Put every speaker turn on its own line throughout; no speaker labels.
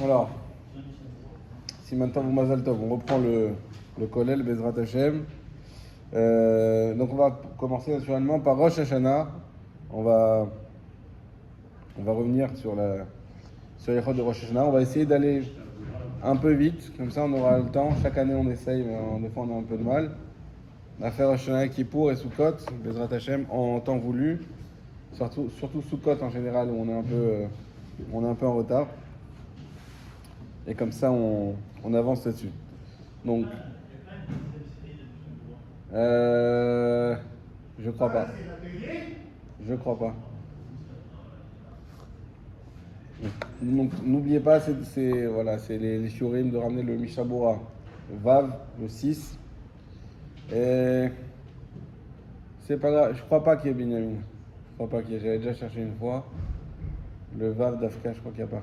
Alors, si maintenant vous Mazal Tov, on reprend le Kollel, Bezrat Hashem. Donc on va commencer naturellement par Rosh Hashanah. On va revenir sur les chutes de Rosh Hashanah. On va essayer d'aller un peu vite, comme ça on aura le temps. Chaque année on essaye, mais des fois on a un peu de mal. On va faire Rosh Hashanah Kippour et Sukkot, Bezrat Hashem, en temps voulu. Surtout Sukkot en général, où on est un peu en retard. Et comme ça on avance là-dessus. Donc, je crois pas. Je crois pas. Donc, n'oubliez pas, c'est les shiurim de ramener le Mishabura Vav, le 6. Et c'est pas grave, je crois pas qu'il y ait Binyamin. Je crois pas qu'il y ait, j'avais déjà cherché une fois. Le Vav d'Afka, je crois qu'il n'y a pas.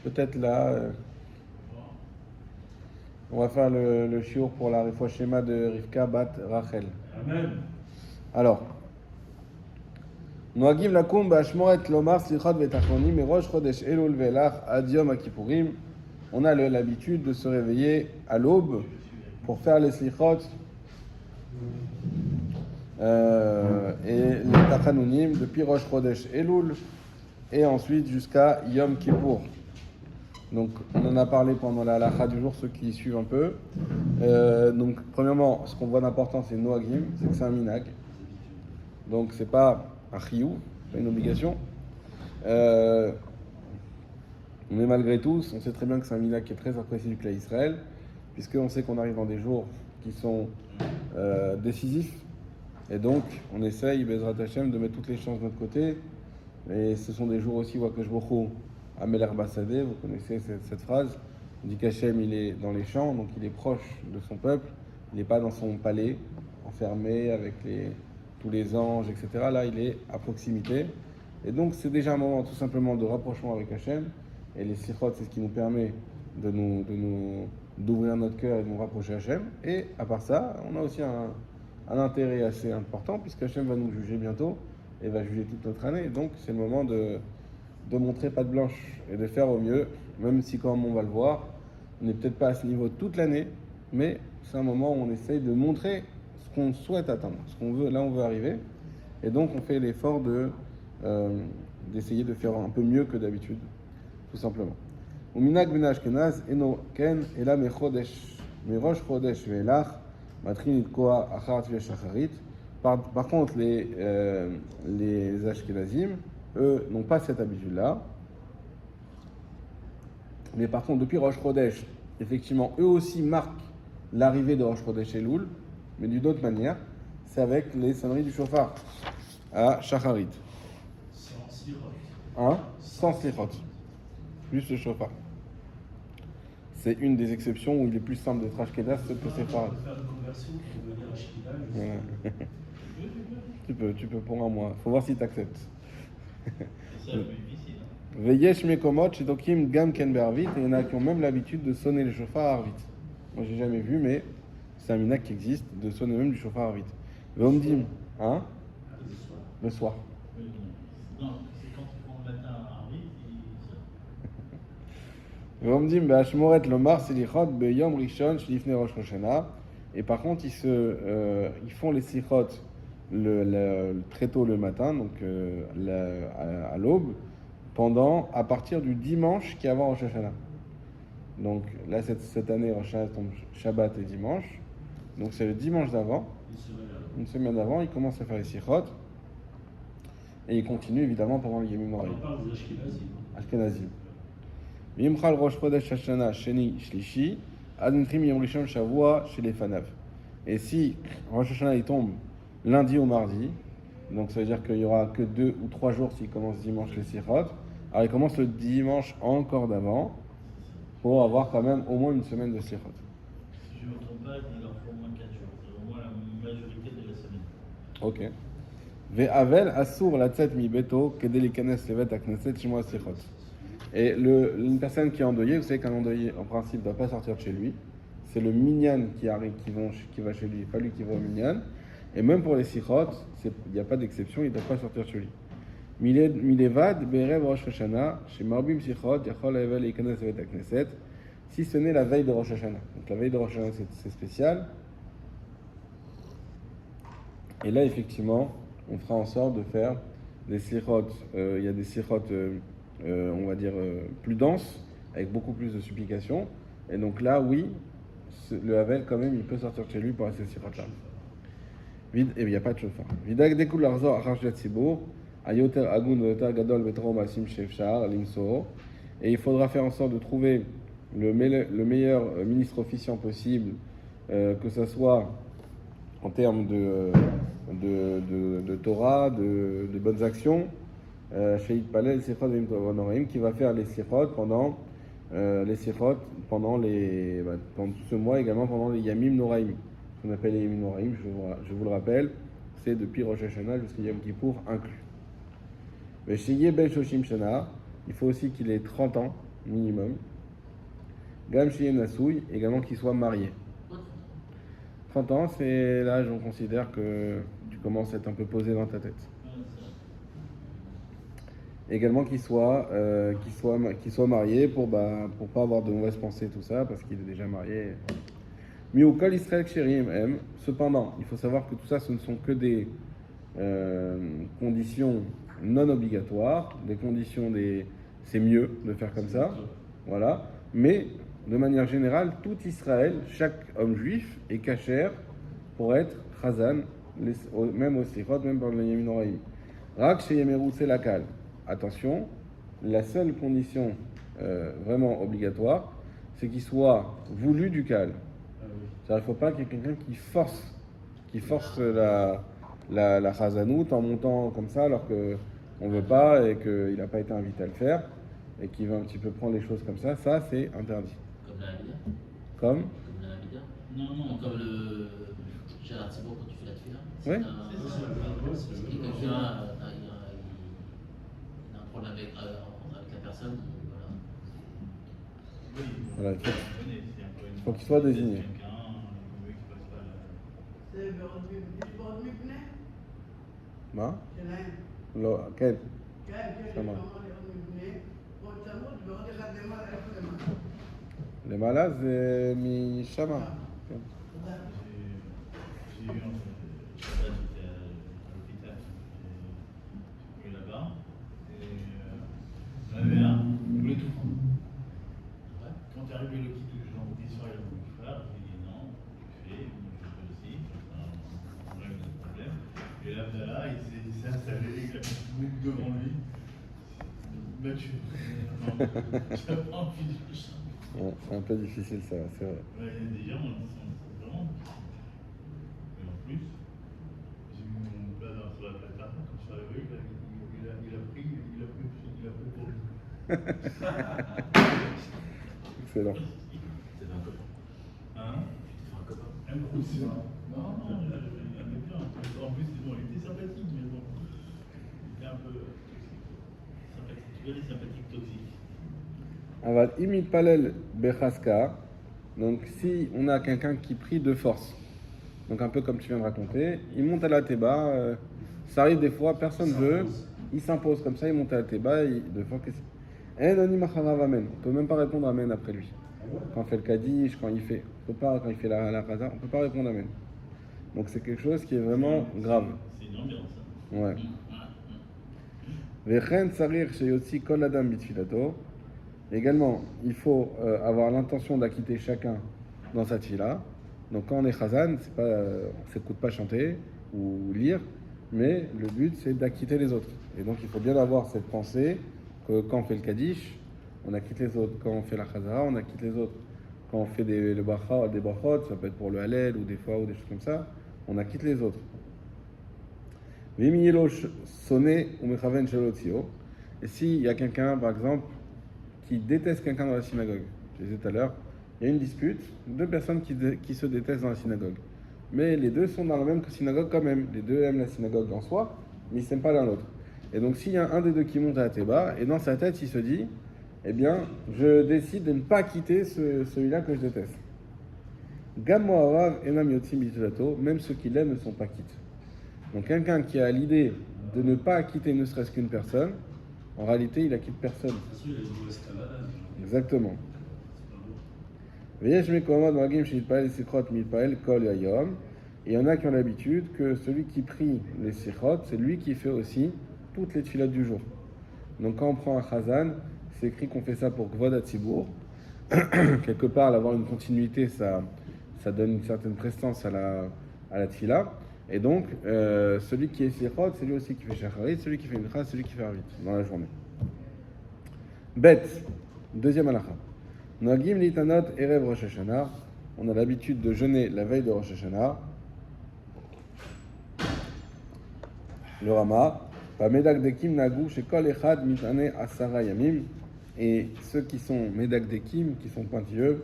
Peut-être là. On va faire le shiur pour la Refoua Shema de Rivka Bat Rachel.
Amen.
Alors, Noagim lakum ba'ashmoret lomar slichot v'etachonim merosh chodesh Elul ve'elach ad yom HaKippurim. On a l'habitude de se réveiller à l'aube pour faire les slichot et les tachanunim depuis Rosh Chodesh Elul et ensuite jusqu'à Yom Kippour. Donc, on en a parlé pendant la halakha du jour, ceux qui suivent un peu. Donc, premièrement, ce qu'on voit d'important, c'est Noagim, c'est que c'est un minag. Donc, c'est pas un chiyuv, c'est pas une obligation. Mais malgré tout, on sait très bien que c'est un minag qui est très apprécié du Klal Israël, puisqu'on sait qu'on arrive dans des jours qui sont décisifs. Et donc, on essaye, Bezrat Hashem, de mettre toutes les chances de notre côté. Et ce sont des jours aussi où Akash Baruch Hu Ameler Bassadeh, vous connaissez cette phrase. On dit qu'Hachem il est dans les champs, donc il est proche de son peuple. Il n'est pas dans son palais, enfermé avec tous les anges, etc. Là, il est à proximité. Et donc, c'est déjà un moment tout simplement de rapprochement avec Hachem. Et les sikhot, c'est ce qui nous permet d'ouvrir notre cœur et de nous rapprocher Hachem. Et à part ça, on a aussi un intérêt assez important, puisque Hachem va nous juger bientôt et va juger toute notre année. Donc, c'est le moment de montrer patte blanche et de faire au mieux, même si, comme on va le voir, on n'est peut-être pas à ce niveau toute l'année, mais c'est un moment où on essaye de montrer ce qu'on souhaite atteindre, ce qu'on veut, là où on veut arriver, et donc on fait l'effort d'essayer de faire un peu mieux que d'habitude, tout simplement. Uminag ben Ashkenaz eno ken ela merosh chodesh ve'elach matrin itkoa achar tfilah shacharit. Par contre, les Ashkenazim, eux, n'ont pas cette habitude-là. Mais par contre, depuis Rosh Chodesh, effectivement, eux aussi marquent l'arrivée de Rosh Chodesh Elul, mais d'une autre manière, c'est avec les sonneries du shofar à Shacharit.
Sans slichot.
Hein? Sans slichot. Plus le shofar. C'est une des exceptions où il est plus simple d'être Ashkenaz que Séfarad.
On peut faire une conversion pour devenir Ashkenaz.
Tu peux pour un mois. Faut voir si tu acceptes.
C'est un peu difficile.
Veyesh mekomot shedokim gam ken be'arvit, et il y en a qui ont même l'habitude de sonner le shofar à arvit. Moi j'ai jamais vu, mais c'est un minag qui existe de sonner même du shofar à arvit. Veomdim, hein? Le soir.
Non, c'est quand ils font le matin à Arvit,
Veomdim be'ashmoret lomar selichot be'yom rishon shlifnei rosh Hashanah. Et par contre ils font les slichot très tôt le matin, donc à l'aube, à partir du dimanche qui est avant Rosh Hashanah. Donc là, cette année, Rosh Hashanah tombe Shabbat et dimanche. Donc c'est le dimanche d'avant, une semaine d'avant, ils commencent à faire les sikhot. Et ils continuent évidemment pendant le Yemim Noraim.
On parle des Ashkenazim.
Ashkenazim. Vimchal Rosh Chodesh Hashanah Sheni Shlishi Adintrim Yom Rishon Shavua chez les Fanav. Et si Rosh Hashanah il tombe lundi ou mardi, donc ça veut dire qu'il n'y aura que 2 ou 3 jours s'il commence dimanche les sikhot. Alors il commence le dimanche encore d'avant pour avoir quand même au moins une semaine de sikhot.
si je ne me trompe pas, il en faut au moins 4 jours. C'est au moins la majorité de la semaine.
Ok. Ve'avel asur latzet mi beto kedei likanes levet hakneset shmoa sikhot. Et une personne qui est endeuillée, vous savez qu'un endeuillé en principe ne doit pas sortir de chez lui. C'est le minyan qui va chez lui, pas lui qui va au minyan. Et même pour les sikhot, il n'y a pas d'exception, il ne doit pas sortir de chez lui. Milevad, Berev Rosh Hashanah, chez Marbim Sichot, Yachol Evel Ikanes Vet Knesset, si ce n'est la veille de Rosh Hashanah. Donc la veille de Rosh Hashanah, c'est spécial. Et là, effectivement, on fera en sorte de faire des sichot. Il y a des sichot, on va dire, plus denses, avec beaucoup plus de supplications. Et donc là, oui, le Havel, quand même, il peut sortir de chez lui pour ces sichot-là. Et il n'y a pas de chauffard. Vidak dekul larzor achar tzibur, ayoter agun veyoter gadol betrom asim shefshar limso. Et il faudra faire en sorte de trouver le meilleur ministre officiant possible, que ce soit en termes de Torah, de bonnes actions, Sheikh Palel Sichot Vim qui va faire les sichot pendant pendant tout ce mois, également pendant les Yamim Noraim. Ce qu'on appelle les Yamim Noraim, je vous le rappelle, c'est depuis Rosh Hashanah jusqu'à Yom Kippour inclus. Mais chez Ben Shoshim Shana, il faut aussi qu'il ait 30 ans minimum. Gam Sheyem Nasoui, également qu'il soit marié. 30 ans, c'est l'âge où on considère que tu commences à être un peu posé dans ta tête. Également qu'il soit marié pour pas avoir de mauvaises pensées, tout ça, parce qu'il est déjà marié. Miukol Israël Ksherim M. Cependant, il faut savoir que tout ça, ce ne sont que des conditions non obligatoires, des conditions c'est mieux de faire comme ça, voilà. Mais de manière générale, tout Israël, chaque homme juif est kasher pour être chazan, même au sichot, même par le Yamin Noraim. Rak sheyemeru selakal. Attention, la seule condition vraiment obligatoire, c'est qu'il soit voulu du kal. Il ne faut pas qu'il y ait quelqu'un qui force la chazanout en montant comme ça alors qu'on ne veut pas et qu'il n'a pas été invité à le faire et qu'il veut un petit peu prendre les choses comme ça, c'est interdit.
Comme la Hamida
Comme
la Hamida
Non.
Comme le Gérard Thibault quand tu fais la tefila.
Oui.
Si quelqu'un a un problème avec la personne, voilà.
Oui,
Voilà, il
il
faut qu'il soit désigné. מה? לא, כן. שמה. למעלה זה משמה. כן.
J'ai eu un Shabbat, j'étais à l'hôpital, j'ai eu là-bas, et j'en avais un, je voulais tout prendre. Quand est arrivé le kit où j'ai envie de faire le faire, j'ai dit non, je fais aussi, on règle le problème. Et l'Abdallah, il s'est installé, il a mis le bouc devant lui. Mathieu, j'ai pas envie de faire ça.
Ouais, c'est un peu difficile ça, c'est vrai.
Ouais, il y a des gens, c'est vraiment. Et en plus, j'ai mis mon plat sur la plata, quand je suis arrivé, il a pris pour lui.
Excellent.
C'est un copain.
Hein?
Un copain.
Un gros c'est non, il aimait bien. En plus, bon, il était sympathique, mais bon, il était un peu sympathique. Tu vois, les sympathiques toxiques.
Aval imit palel bechaska. Donc si on a quelqu'un qui prie de force, donc un peu comme tu viens de raconter, il monte à la théba, ça arrive des fois, personne ne veut, il s'impose comme ça, il monte à la théba, de fois qu'est-ce on ne peut même pas répondre amen après lui. Quand on fait le kaddish, quand il fait la raza, on ne peut pas répondre amen. Donc c'est quelque chose qui est vraiment grave.
C'est une ambiance.
Ouais. Vechen tsarir sheyotzi kol adam bitfilato. Également, il faut avoir l'intention d'acquitter chacun dans sa tfila. Donc quand on est chazan, on ne s'écoute pas chanter ou lire, mais le but c'est d'acquitter les autres. Et donc il faut bien avoir cette pensée que quand on fait le kaddish, on acquitte les autres. Quand on fait la chazara, on acquitte les autres. Quand on fait des brachot, ça peut être pour le halel ou des fois ou des choses comme ça, on acquitte les autres. Vimiyelo sonné ou mechaven shelotzio. Et s'il y a quelqu'un, par exemple, qui déteste quelqu'un dans la synagogue, je disais tout à l'heure, il y a une dispute, deux personnes qui se détestent dans la synagogue. Mais les deux sont dans la même synagogue quand même. Les deux aiment la synagogue en soi, mais ils ne s'aiment pas l'un l'autre. Et donc s'il y a un des deux qui monte à la théba, et dans sa tête il se dit, eh bien, je décide de ne pas quitter celui-là que je déteste. Gam mo'avav enam yotzim bitulato, même ceux qui l'aiment ne sont pas quittes. Donc quelqu'un qui a l'idée de ne pas acquitter ne serait-ce qu'une personne, en réalité, il acquitte personne.
De toute façon, il a une mauvaise escalade.
Exactement.
C'est pas bon.
Veyesh mekomot nogim shitpael sichot mitpael kol yayom. Et il y en a qui ont l'habitude que celui qui prie les sichot, c'est lui qui fait aussi toutes les tfilotes du jour. Donc quand on prend un chazan, c'est écrit qu'on fait ça pour Kvod HaTzibour. Quelque part, avoir une continuité, ça donne une certaine prestance à la tfila. Et donc, celui qui est sichot, c'est lui aussi qui fait shacharit, celui qui fait mincha, c'est lui qui fait arvit dans la journée. Bet, deuxième halakha. Nogim litanot erev Rosh Hashanah. On a l'habitude de jeûner la veille de Rosh Hashanah. Le Rama, Medagdekim Nagu, Shekol Echad Mitane Asara Yamim. Et ceux qui sont Medagdekim, qui sont pointilleux,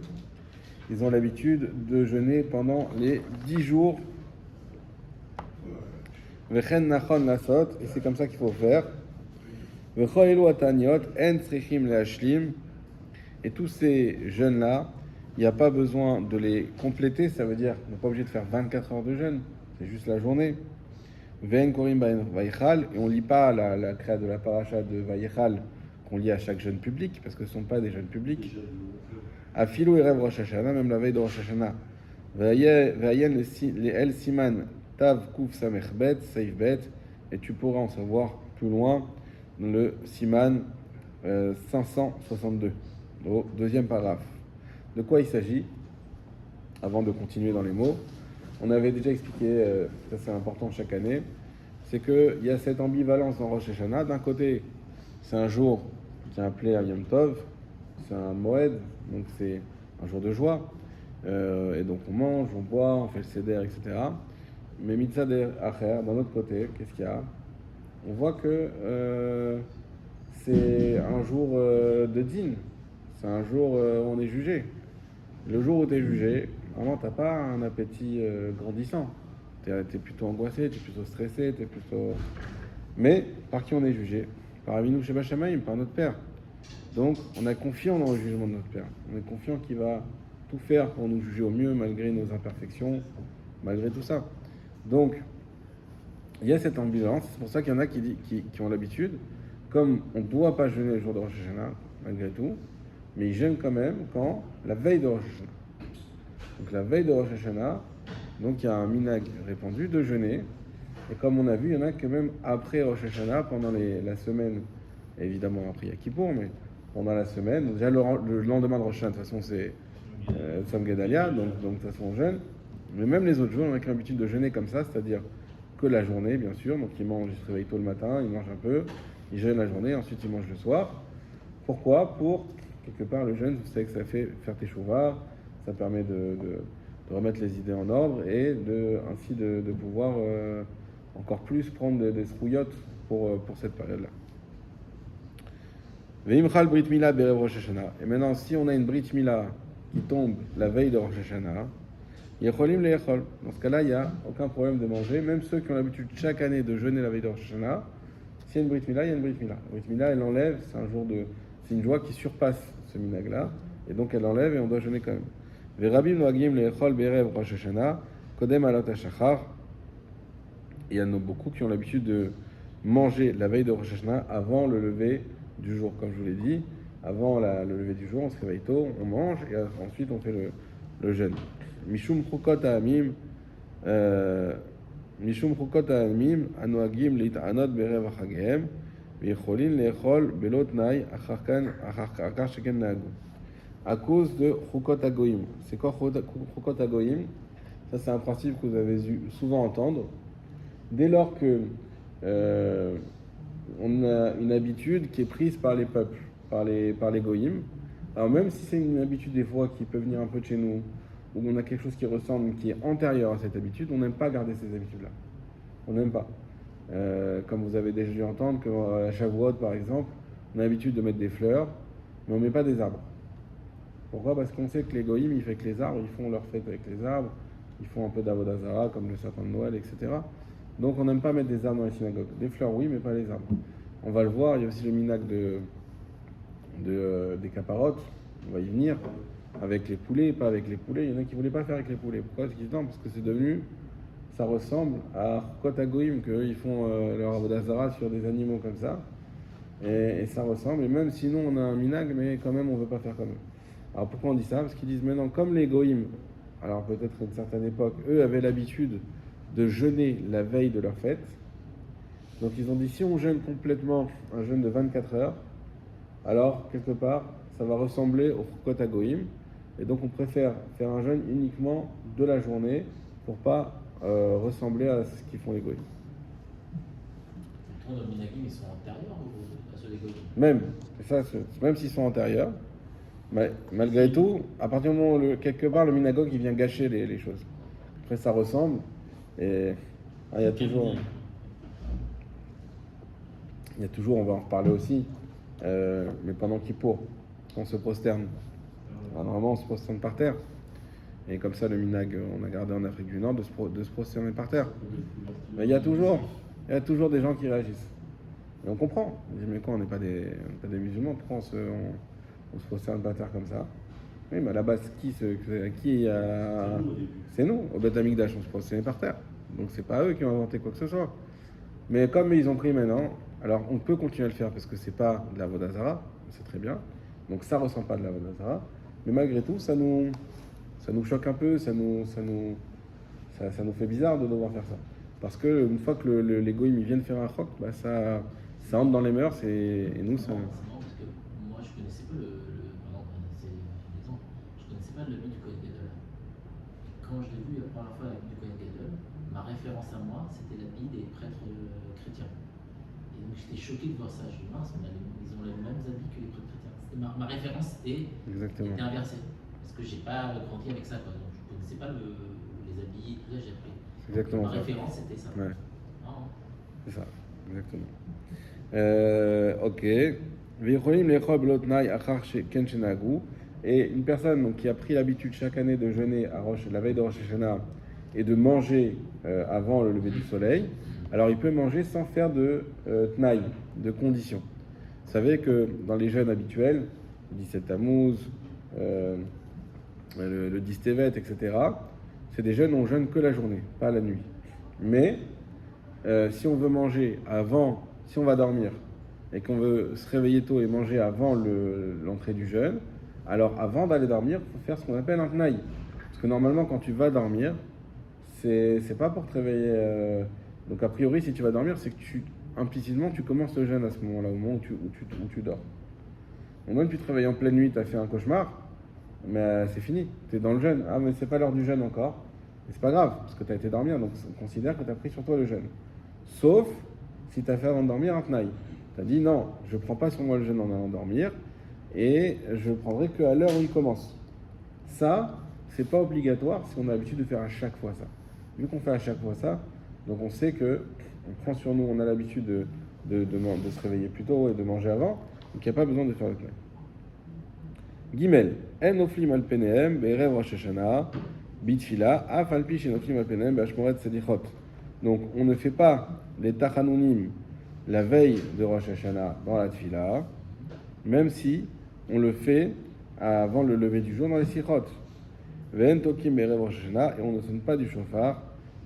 ils ont l'habitude de jeûner pendant les 10 jours. Vechen Nachon Lasot, et c'est comme ça qu'il faut faire. Vechol Elu Ataniot, En Tzrichim Leashlim. Et tous ces jeûnes-là, il n'y a pas besoin de les compléter, ça veut dire qu'on n'est pas obligé de faire 24 heures de jeûne, c'est juste la journée. Ve'en korim Vayichal, et on ne lit pas la créa de la paracha de Vayichal qu'on lit à chaque jeûne public, parce que ce ne sont pas des jeûnes publics. Afilou erev Rosh Hashanah, même la veille de Rosh Hashanah. Ve'ayen les El Siman Tav Kuf Samech Bet, Seif Bet, et tu pourras en savoir plus loin dans le Siman 562, au deuxième paragraphe. De quoi il s'agit? Avant de continuer dans les mots, on avait déjà expliqué, ça c'est important chaque année, c'est qu'il y a cette ambivalence dans Rosh Hashanah. D'un côté, c'est un jour qui est appelé Yom Tov, c'est un Moed, donc c'est un jour de joie, et donc on mange, on boit, on fait le seder, etc. Mais Mitzad Acher, d'un autre côté, qu'est-ce qu'il y a? On voit que c'est un jour de din, c'est un jour où on est jugé. Le jour où tu es jugé, vraiment, tu n'as pas un appétit grandissant. Tu es plutôt angoissé, tu es plutôt stressé, tu es plutôt... Mais par qui on est jugé? Par Avinu Sheba Shamayim, par notre Père. Donc, on est confiant dans le jugement de notre Père. On est confiant qu'il va tout faire pour nous juger au mieux, malgré nos imperfections, malgré tout ça. Donc, il y a cette ambivalence. C'est pour ça qu'il y en a qui ont l'habitude, comme on ne doit pas jeûner le jour de Rosh Hashanah, malgré tout, mais ils jeûnent quand même quand la veille de Rosh Hashanah. Donc la veille de Rosh Hashanah, donc il y a un minhag répandu de jeûner. Et comme on a vu, il y en a que même après Rosh Hashanah, pendant la semaine, évidemment après Yom Kippour, mais pendant la semaine, déjà le lendemain de Rosh Hashanah, de toute façon c'est Tzom Gedalia, donc de toute façon on jeûne. Mais même les autres jours, on a l'habitude de jeûner comme ça, c'est-à-dire que la journée, bien sûr. Donc ils mangent, ils se réveillent tôt le matin, ils mangent un peu, ils jeûnent la journée, ensuite ils mangent le soir. Pourquoi? Pour quelque part, le jeûne, vous savez que ça fait faire tes chouvas, ça permet de remettre les idées en ordre et ainsi de pouvoir encore plus prendre des srouillottes pour cette période-là. Veimchal Brit Mila Berev Rosh Hashanah. Et maintenant, si on a une Brit Mila qui tombe la veille de Rosh Hashanah, Yecholim Leyechol. Dans ce cas-là, il n'y a aucun problème de manger, même ceux qui ont l'habitude chaque année de jeûner la veille de Rosh Hashanah. S'il y a une Brit Mila, il y a une Brit Mila. La Brit Mila, elle enlève, c'est une joie qui surpasse ce minhag-là, et donc elle enlève et on doit jeûner quand même. Verabim noagim lechol berev Rosh Hashanah, kodem alot hashachar. Il y en a beaucoup qui ont l'habitude de manger la veille de Rosh Hashanah avant le lever du jour, comme je vous l'ai dit. Avant le lever du jour, on se réveille tôt, on mange, et ensuite on fait le jeûne. Mishum chukot ha'amim, Mishum chukot ha'amim, anoagim lit'anot berev achagehem. À cause de Chukot Hagoyim. C'est quoi Chukot Hagoyim? Ça, c'est un principe que vous avez souvent entendre. Dès lors que on a une habitude qui est prise par les peuples, par les Goyim, alors même si c'est une habitude des fois qui peut venir un peu de chez nous, où on a quelque chose qui ressemble, qui est antérieur à cette habitude, on n'aime pas garder ces habitudes-là. On n'aime pas. Comme vous avez déjà dû entendre qu'à Shavuot, par exemple, on a l'habitude de mettre des fleurs, mais on ne met pas des arbres. Pourquoi? Parce qu'on sait que les goïms, ils font que les arbres, ils font leur fête avec les arbres, ils font un peu d'avodah zara, comme le sapin de Noël, etc. Donc on n'aime pas mettre des arbres dans les synagogues. Des fleurs, oui, mais pas les arbres. On va le voir, il y a aussi le minhag des caparottes, on va y venir, avec les poulets, pas avec les poulets. Il y en a qui ne voulaient pas faire avec les poulets. Pourquoi? Parce qu'ils disent non, parce que ça ressemble à Chokot Hagoïm, qu'ils font leur Avodah Zara sur des animaux comme ça. Et ça ressemble, et même sinon on a un minag, mais quand même on ne veut pas faire comme eux. Alors pourquoi on dit ça? Parce qu'ils disent maintenant, comme les Goïm, alors peut-être à une certaine époque, eux avaient l'habitude de jeûner la veille de leur fête. Donc ils ont dit, si on jeûne complètement un jeûne de 24 heures, alors quelque part ça va ressembler au Chokot Hagoïm, et donc on préfère faire un jeûne uniquement de la journée pour pas ressembler à ce qu'ils font les Goïm.
Pourtant, nos minagim, ils sont antérieurs à ceux des goyim.
Même, même s'ils sont antérieurs, mais malgré tout, à partir du moment où quelque part le minagogue il vient gâcher les choses. Après ça ressemble, et il y a toujours, on va en reparler aussi, mais pendant Kippour, on se prosterne. Alors, normalement on se prosterne par terre, et comme ça le minag, on a gardé en Afrique du Nord de se prosterner par terre. Mais il y a toujours des gens qui réagissent. Et on comprend. On dit, mais quoi, on n'est pas des musulmans, pourquoi on se prosterne par terre comme ça? Oui, mais à la base, c'est nous, au Beth Amikdash, on se prosternait par terre. Donc c'est pas eux qui ont inventé quoi que ce soit. Mais comme ils ont pris maintenant, alors on peut continuer à le faire parce que c'est pas de la Avodah Zara, c'est très bien. Donc ça ressemble pas de la Avodah Zara. Mais malgré tout, ça nous choque un peu, ça nous fait bizarre de devoir faire ça. Parce que une fois que les goïms ils viennent faire un chok, bah ça entre dans les mœurs et nous ça.
C'est marrant parce que moi je connaissais pas c'est un exemple, je connaissais pas le mythe du Kohen Gadol. Quand je l'ai vu la première fois la mythe du Kohen Gadol, ma référence à moi c'était l'habit des prêtres chrétiens. Et donc j'étais choqué de voir ça. Je me dis mince, ils ont les mêmes habits que les prêtres chrétiens. Ma référence était inversée. Parce que j'ai pas grandi avec ça, quoi. Donc je connaissais pas les habits, tout ça, j'ai appris.
Exactement.
Ma référence c'était ça.
Ouais.
Non.
C'est ça, exactement. Ok. Et une personne donc, qui a pris l'habitude chaque année de jeûner la veille de Rosh Hashanah et de manger avant le lever du soleil, alors il peut manger sans faire de tnaï, de condition. Vous savez que dans les jeûnes habituels, le 17 Tammuz, le 10 Tevet, etc., c'est des jeûnes où on jeûne que la journée, pas la nuit. Mais si on veut manger avant, si on va dormir et qu'on veut se réveiller tôt et manger avant l'entrée du jeûne, alors avant d'aller dormir, il faut faire ce qu'on appelle un tnaï. Parce que normalement, quand tu vas dormir, c'est pas pour te réveiller. Donc a priori, si tu vas dormir, c'est que implicitement tu commences le jeûne à ce moment-là, au moment où tu dors. Donc même tu te réveilles en pleine nuit, tu as fait un cauchemar, mais c'est fini, tu es dans le jeûne. Ah mais c'est pas l'heure du jeûne encore. Et c'est pas grave, parce que tu as été dormir, donc on considère que tu as pris sur toi le jeûne. Sauf si tu as fait avant de dormir un tnaï. Tu as dit non, je ne prends pas sur moi le jeûne en allant dormir, et je ne prendrai qu'à l'heure où il commence. Ça, c'est pas obligatoire si on a l'habitude de faire à chaque fois ça. Vu qu'on fait à chaque fois ça, donc on sait que on prend sur nous, on a l'habitude de se réveiller plus tôt et de manger avant, donc il n'y a pas besoin de faire le tnaï. Gimel, en oflim al penehem be'erev Rosh Hashanah bitfila af al pi shenoflim al penehem be'ashmoret sedichot. Donc on ne fait pas les tachanounim la veille de Rosh Hashanah dans la tfila, même si on le fait avant le lever du jour dans les sichot. Ve'en tokim be'erev Rosh Hashanah, et on ne sonne pas du shofar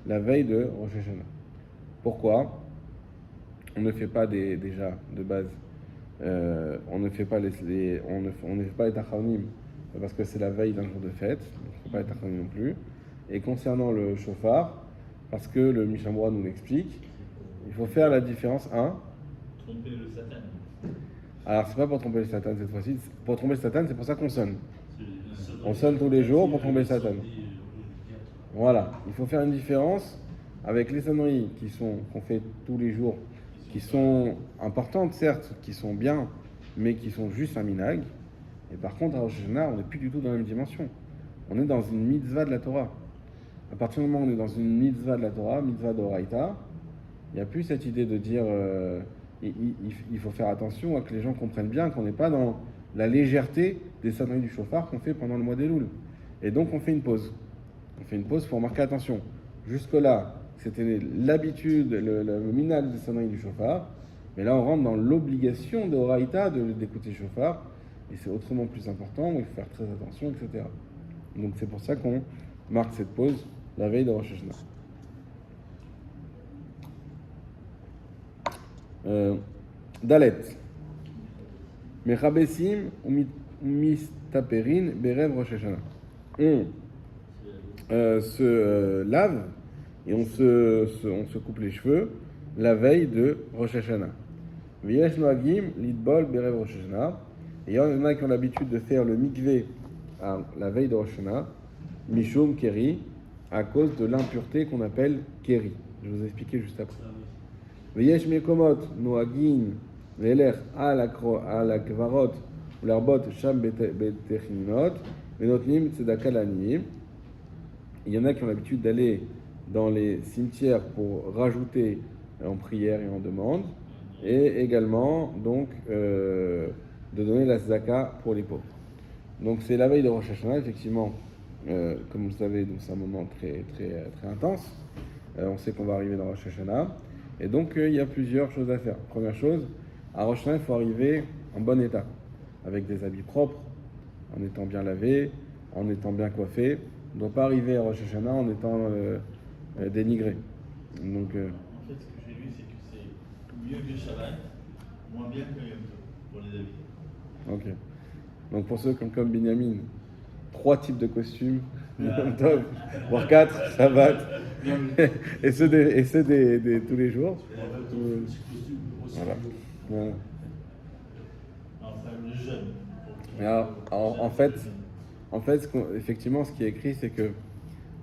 la veille de Rosh Hashanah. Pourquoi? On ne fait pas déjà de base. On ne fait pas les tachanim parce que c'est la veille d'un jour de fête, on ne fait pas les tachanim non plus. Et concernant le shofar, parce que le Mishnah Berurah nous l'explique, il faut faire la différence.
Tromper le Satan.
Alors c'est pas pour tromper le Satan cette fois-ci, pour tromper le Satan, c'est pour ça qu'on sonne. On sonne tous les jours pour tromper le Satan. Voilà, il faut faire une différence avec les sonneries qu'on fait tous les jours, qui sont importantes certes, qui sont bien, mais qui sont juste un minag. Et par contre, à Rosh Hashanah, on n'est plus du tout dans la même dimension. On est dans une mitzvah de la Torah. À partir du moment où on est dans une mitzvah de la Torah, mitzvah d'Oraita, il n'y a plus cette idée de dire il faut faire attention à que les gens comprennent bien qu'on n'est pas dans la légèreté des sonneries du shofar qu'on fait pendant le mois d'Elul. Et donc on fait une pause. On fait une pause pour marquer attention. Jusque-là, c'était l'habitude, le minag des sonneries du shofar. Mais là, on rentre dans l'obligation de Oraïta d'écouter le shofar. Et c'est autrement plus important, il faut faire très attention, etc. Donc c'est pour ça qu'on marque cette pause la veille de Rosh Hashanah. Dalet. Mechabesim umistaperin berev Rosh Hashanah. On se lave et on se coupe les cheveux la veille de Rosh Hashanah. V'yesh noagim lidbol berev Rosh Hashanah. Et il y en a qui ont l'habitude de faire le mikvé à la veille de Rosh Hashanah, mishum keri, à cause de l'impureté qu'on appelle keri. Je vais vous expliquer juste après. V'yesh mekomot noagim ve'elech al kvarot u'larbot sham betechinot ve'notnim tzedaka la'aniyim. Il y en a qui ont l'habitude d'aller dans les cimetières pour rajouter en prière et en demande, et également donc de donner la tzedaka pour les pauvres. Donc c'est la veille de Rosh Hashanah, effectivement, comme vous le savez, donc c'est un moment très intense. On sait qu'on va arriver dans Rosh Hashanah, et donc il y a plusieurs choses à faire. Première chose, à Rosh Hashanah, il faut arriver en bon état, avec des habits propres, en étant bien lavé, en étant bien coiffé. On ne doit pas arriver à Rosh Hashanah en étant dénigré. Donc,
En fait, ce que j'ai lu, c'est que c'est mieux que Shabbat, moins bien que Yom Tov, pour les habits.
ok. Donc pour ceux comme Binyamin, 3 types de costumes, Yom Tov, voire 4, Shabbat, et ceux des tous les jours. Voilà. Voilà.
Enfin, le jeune.
Et alors, en fait, effectivement, ce qui est écrit, c'est que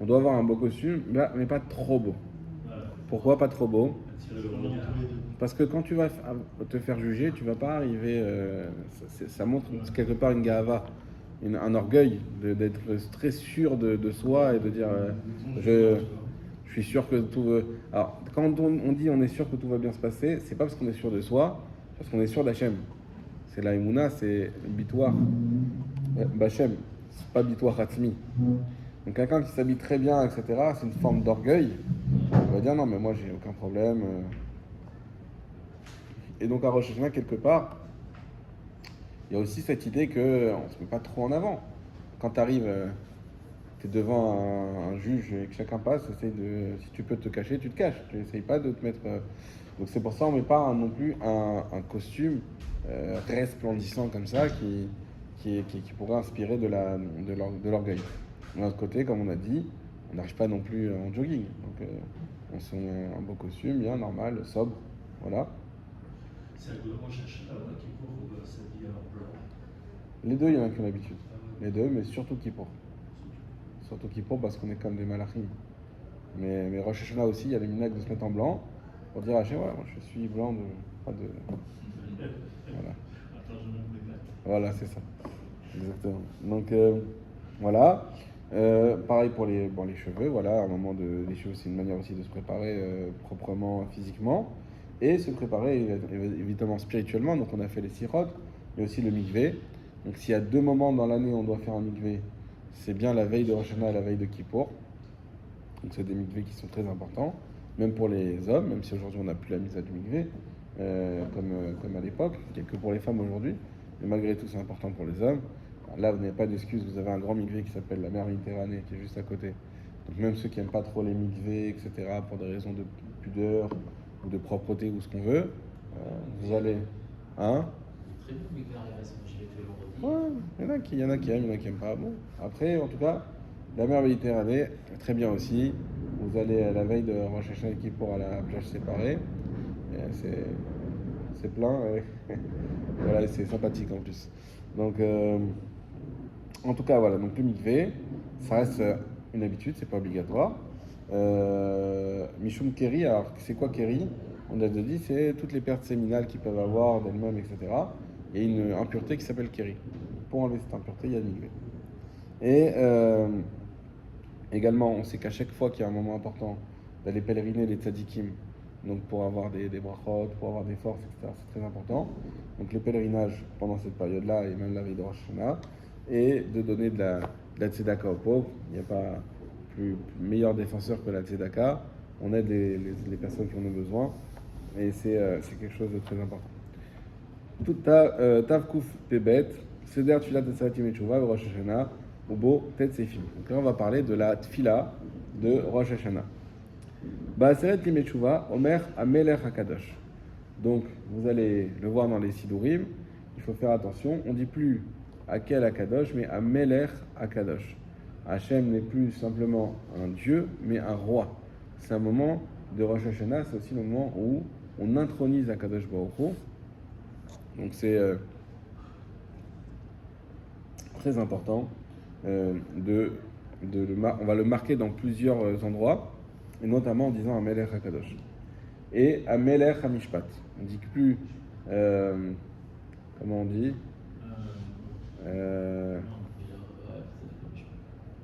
on doit avoir un beau costume, mais pas trop beau. Pourquoi pas trop beau? Parce que quand tu vas te faire juger, tu vas pas arriver. Ça montre quelque part une gava, un orgueil d'être très sûr de soi et de dire je suis sûr que tout. Alors, quand on dit on est sûr que tout va bien se passer, c'est pas parce qu'on est sûr de soi, parce qu'on est sûr d'Hachem. C'est la Emouna, c'est Bitoir. Bachem, c'est pas Bitoir Hatzmi. Donc quelqu'un qui s'habille très bien, etc., c'est une forme d'orgueil. On va dire non, mais moi j'ai aucun problème. Et donc à Rosh Hashanah, quelque part, il y a aussi cette idée qu'on ne se met pas trop en avant. Quand tu arrives, tu es devant un juge et que chacun passe, si tu peux te cacher, tu te caches. Tu n'essayes pas de te mettre. Donc c'est pour ça qu'on ne met pas non plus un costume resplendissant comme ça qui pourrait inspirer de l'orgueil. De l'autre côté, comme on a dit, on n'arrive pas non plus en jogging. Donc on se met un beau costume, bien, normal, sobre. Voilà.
C'est le Rosh Hashanah qui court s'habiller en blanc.
Les deux, il y en a qui ont l'habitude. Les deux, mais surtout Kippour. Surtout Kippour parce qu'on est comme des malachim. Mais Rosh Hashanah aussi, il y a les minag de se mettre en blanc pour dire à Hachem, voilà, moi je suis blanc pas de. Voilà.
Attends, je me mets.
Voilà, c'est ça. Exactement. Donc voilà. Pareil pour les cheveux. Voilà, les cheveux, c'est une manière aussi de se préparer proprement physiquement et se préparer évidemment spirituellement. Donc on a fait les sirot, mais aussi le mikvé. Donc s'il y a 2 moments dans l'année où on doit faire un mikvé, c'est bien la veille de Rosh Hashanah et la veille de Kippour. Donc c'est des mikvés qui sont très importants, même pour les hommes, même si aujourd'hui on n'a plus la mise à du mikvé, comme à l'époque, il n'y a que pour les femmes aujourd'hui, mais malgré tout c'est important pour les hommes. Là vous n'avez pas d'excuse, vous avez un grand mikvé qui s'appelle la mer Méditerranée qui est juste à côté. Donc même ceux qui n'aiment pas trop les mikvés, etc., pour des raisons de pudeur ou de propreté ou ce qu'on veut, vous allez... Hein?
Très bien, mais j'y vais tous les vendredis.
Ouais, il y en a qui aiment, il y en a qui n'aiment pas. Bon. Après, en tout cas, la mer Méditerranée, très bien aussi. Vous allez à la veille de Rosh Hashanah Kippour à la plage séparée. Et c'est plein. Voilà, et c'est sympathique en plus. Donc, en tout cas, voilà. Donc le mikvé, ça reste une habitude, c'est pas obligatoire. Mishum Keri, alors c'est quoi Keri? On a déjà dit, c'est toutes les pertes séminales qu'ils peuvent avoir d'elles-mêmes, etc. Et une impureté qui s'appelle Keri. Pour enlever cette impureté, il y a le mikvé. Et également, on sait qu'à chaque fois qu'il y a un moment important d'aller pèleriner les tzadikim, donc pour avoir des brachot, pour avoir des forces, etc., c'est très important. Donc le pèlerinage pendant cette période-là, et même la veille de Rosh Hashanah, et de donner de la tzedaka aux pauvres. Il n'y a pas plus meilleur défenseur que la tzedaka. On aide les personnes qui en ont besoin, et c'est quelque chose de très important. Tavkouf Tebet, Seder Tfilat Tzatzaratim et Tshuva, Rosh Hashanah, Ubo Tet Seifim. Donc là, on va parler de la Tfila de Rosh Hashanah. Ba'aseret Limei Tshuva, Omer Amelech HaKadosh. Donc, vous allez le voir dans les Sidurim, il faut faire attention. On ne dit plus Akel Akadosh, mais Amelech Akadosh. Hachem n'est plus simplement un dieu, mais un roi. C'est un moment de Rosh Hashanah, c'est aussi le moment où on intronise Akadosh Baruch Hu. Donc c'est très important. On va le marquer dans plusieurs endroits, et notamment en disant Amelech Akadosh. Et Amelech Hamishpat. On ne dit plus, comment on dit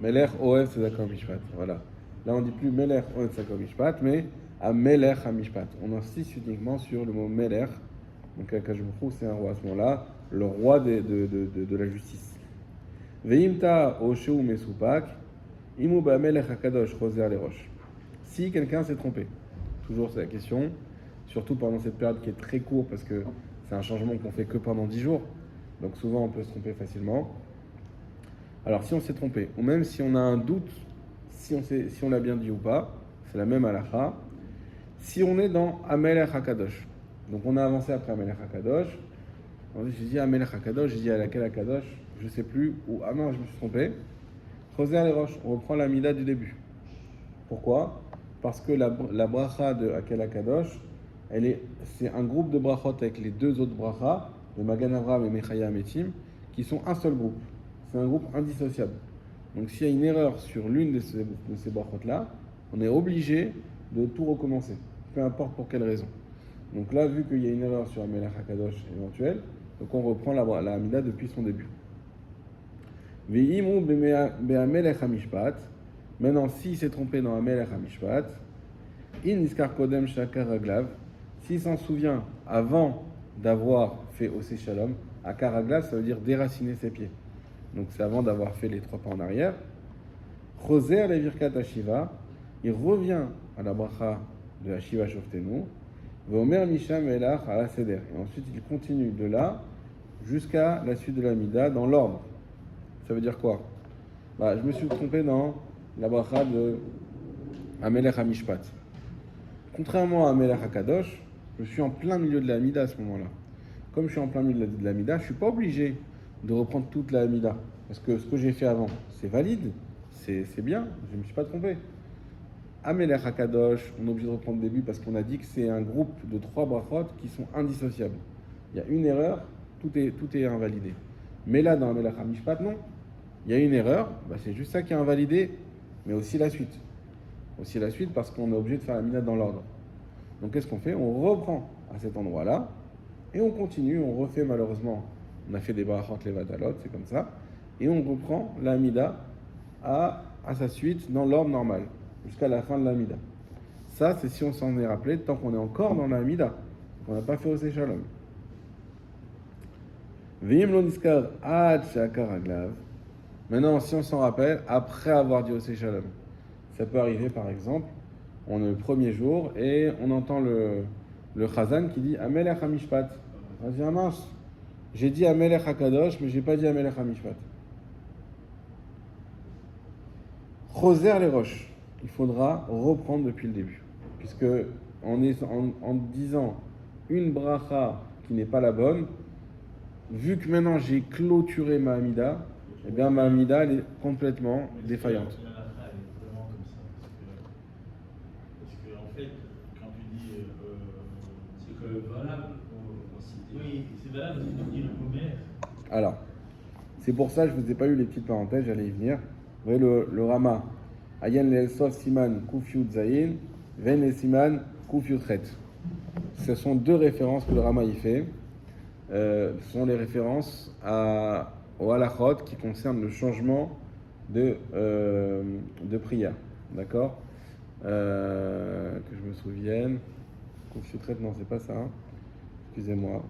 Melech Oev Tzedakah Mishpat. Voilà. Là, on ne dit plus Melech Oev Tzedakah Mishpat, mais Amelech Hamishpat. On insiste uniquement sur le mot Melech. Donc, Akadosh Baruch Hu, c'est un roi à ce moment-là, le roi de la justice. Veimta Osheu Mesupak, Imu Ba'amelech Akadosh Choser les roches. Si quelqu'un s'est trompé, toujours c'est la question, surtout pendant cette période qui est très courte, parce que c'est un changement qu'on fait que pendant 10 jours, donc souvent on peut se tromper facilement. Alors si on s'est trompé, ou même si on a un doute, si on l'a bien dit ou pas, c'est la même halakha. Si on est dans Amelech HaKadosh, donc on a avancé après Amelech HaKadosh, j'ai dit Amelech HaKadosh, j'ai dit à laquelle HaKadosh, je ne sais plus, ou ah non, je me suis trompé. Choser les roches, on reprend la mida du début. Pourquoi ? Parce que la bracha de Akel HaKadosh, c'est un groupe de brachot avec les deux autres brachas, de Magan Avraham et Mechaya Metim, qui sont un seul groupe. C'est un groupe indissociable. Donc s'il y a une erreur sur l'une de ces brachot-là, on est obligé de tout recommencer, peu importe pour quelle raison. Donc là, vu qu'il y a une erreur sur Amelech HaKadosh éventuelle, donc on reprend la Amida depuis son début. Ve'imu be'amelech hamishpat. Maintenant, s'il s'est trompé dans Amelech hamishpat, in iskar kodem shakar raglav, s'il s'en souvient avant d'avoir fait Osé Shalom, akar raglav, ça veut dire déraciner ses pieds. Donc c'est avant d'avoir fait les 3 pas en arrière. Choser le virkat hashiva, il revient à la bracha de Hashiva Shoftenu, ve'omer misham elach ala seder. Et ensuite il continue de là jusqu'à la suite de la Mida dans l'ordre. Ça veut dire quoi ? Je me suis trompé dans la bracha de Amelech HaMishpat. Contrairement à Amelech HaKadosh, je suis en plein milieu de la Mida à ce moment-là. Comme je suis en plein milieu de la Mida, je ne suis pas obligé de reprendre toute la Mida. Parce que ce que j'ai fait avant, c'est valide, c'est bien, je ne me suis pas trompé. Amelech HaKadosh, on est obligé de reprendre le début parce qu'on a dit que c'est un groupe de 3 brachot qui sont indissociables. Il y a une erreur, tout est invalidé. Mais là, dans Amelech HaMishpat, non. Il y a une erreur, c'est juste ça qui est invalidé, mais aussi la suite. Aussi la suite parce qu'on est obligé de faire la Mida dans l'ordre. Donc qu'est-ce qu'on fait ? On reprend à cet endroit-là et on continue, on refait malheureusement. On a fait des brachot levadalot, c'est comme ça. Et on reprend la Mida à sa suite dans l'ordre normal, jusqu'à la fin de la Mida. Ça, c'est si on s'en est rappelé tant qu'on est encore dans la Mida. On n'a pas fait Osé Shalom. Ve'im lo niskar ad she'akar raglav. Maintenant, si on s'en rappelle, après avoir dit Osé Shalom, ça peut arriver par exemple, on est le premier jour et on entend le Chazan qui dit Amelech HaMishpat. On dit mince, j'ai dit Amelech HaKadosh, mais j'ai pas dit Amelech HaMishpat. Choser les roches, il faudra reprendre depuis le début, puisque en disant une bracha qui n'est pas la bonne, vu que maintenant j'ai clôturé ma Amida, eh bien ma Amida elle est complètement défaillante.
La bracha, elle est vraiment comme ça, parce que en fait, quand tu dis...
C'est que valable pour citer.
Oui, c'est valable parce que tu dis le Homer.
Alors, c'est pour ça que je ne vous ai pas eu les petites parenthèses, j'allais y venir. Vous voyez le Rama, Ayen le Sof Siman Kufyut Zayin, Ven le Siman Kufyut Ret. Ce sont 2 références que le Rama y fait. Ce sont les références au halachot qui concernent le changement de prière. D'accord ? Que je me souvienne. Kufyut Ret, non, c'est pas ça. Excusez-moi.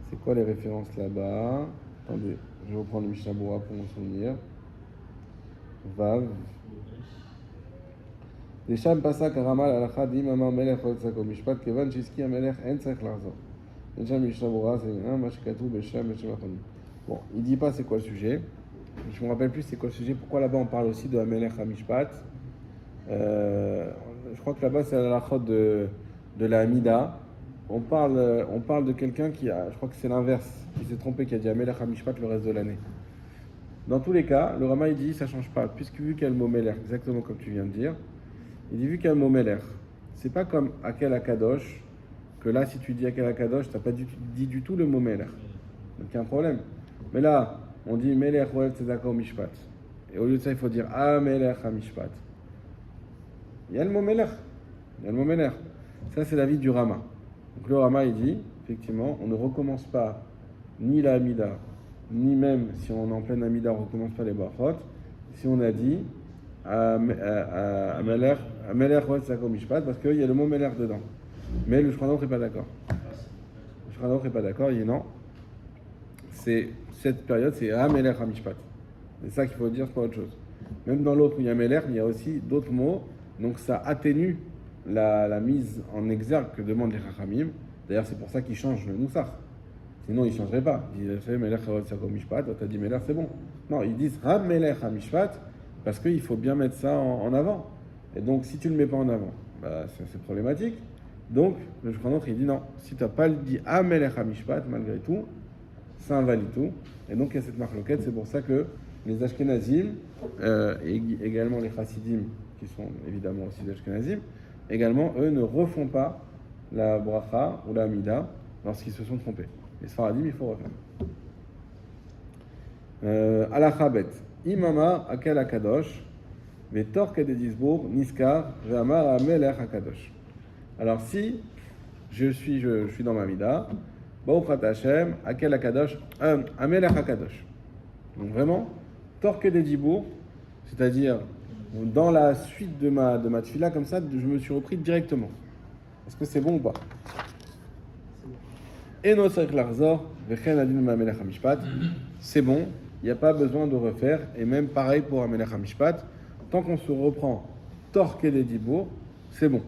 C'est quoi les références là-bas ? Attendez, je vais reprendre le Mishnah Berurah pour m'en souvenir. Vav. Desham pasak haramal halacha d'im amar melech lo tzako mishpat kevan shiski hamelech en tzarich lahzor. Desham Mishnah Berurah c'est ma shekatu besham besham achonim. Bon, il dit pas c'est quoi le sujet. Je me rappelle plus c'est quoi le sujet. Pourquoi là-bas on parle aussi de hamelech hamishpat. Je crois que là-bas c'est la halachot de de la Hamida, on parle de quelqu'un qui a, je crois que c'est l'inverse, qui s'est trompé, qui a dit Amelech Hamishpat le reste de l'année. Dans tous les cas, le Rama il dit ça change pas, puisque vu qu'il y a le mot Meler, exactement comme tu viens de dire, il dit vu qu'il y a le mot Meler, c'est pas comme Akel Akadosh, que là si tu dis Akel Akadosh, t'as pas dit du tout le mot Meler. Donc il y a un problème. Mais là, on dit Meler Roel Tzedaka Mishpat. Et au lieu de ça, il faut dire Amelech Hamishpat. Il y a le mot Meler. Il y a le mot Meler. Ça, c'est l'avis du Rama. Donc le Rama, il dit, effectivement, on ne recommence pas ni la Hamida, ni même si on est en pleine Hamida, on ne recommence pas les Brachot. Si on a dit Amelech Roel Tzedaka Mishpat, parce qu'il y a le mot Meler dedans. Mais le Shulchan Aruch n'est pas d'accord. Le Shulchan Aruch n'est pas d'accord, il dit non. C'est cette période, c'est Amelech Hamishpat. C'est ça qu'il faut dire, c'est pas autre chose. Même dans l'autre où il y a Meler, il y a aussi d'autres mots, donc ça atténue la mise en exergue que demandent les Chachamim. D'ailleurs, c'est pour ça qu'ils changent le Noussach. Sinon, ils ne changeraient pas. Ils disent Meler Tzedaka Mishpat, tu as dit Meler, c'est bon. Non, ils disent Amelech Hamishpat parce qu'il faut bien mettre ça en avant. Et donc, si tu ne le mets pas en avant, bah, c'est problématique. Donc, le Shulchan Aruch, il dit non, si tu n'as pas dit Amelech Hamishpat, malgré tout, ça invalide tout. Et donc, il y a cette marloquette. C'est pour ça que les Ashkenazim, et également les Chassidim, qui sont évidemment aussi des Ashkenazim, également, eux ne refont pas la bracha ou la Hamida lorsqu'ils se sont trompés. Les Sfaradim, il faut refaire. Alachabet, Imama Akel Akadosh, Vetor Kededisbourg, Niskar, Ve'amar Amelech Akadosh. Alors, si je suis dans ma Hamida, Baruch Hashem, Akel Akadosh, Amelech Akadosh. Donc vraiment, Torque des Dibourg, c'est-à-dire dans la suite de ma tefila, comme ça, je me suis repris directement. Est-ce que c'est bon ou pas? Eno Tzarich Larzor, Vechen Adin Amelech Hamishpat. C'est bon, il n'y a pas besoin de refaire, et même pareil pour Amelech Hamishpat. Tant qu'on se reprend Torque des Dibourg, c'est bon.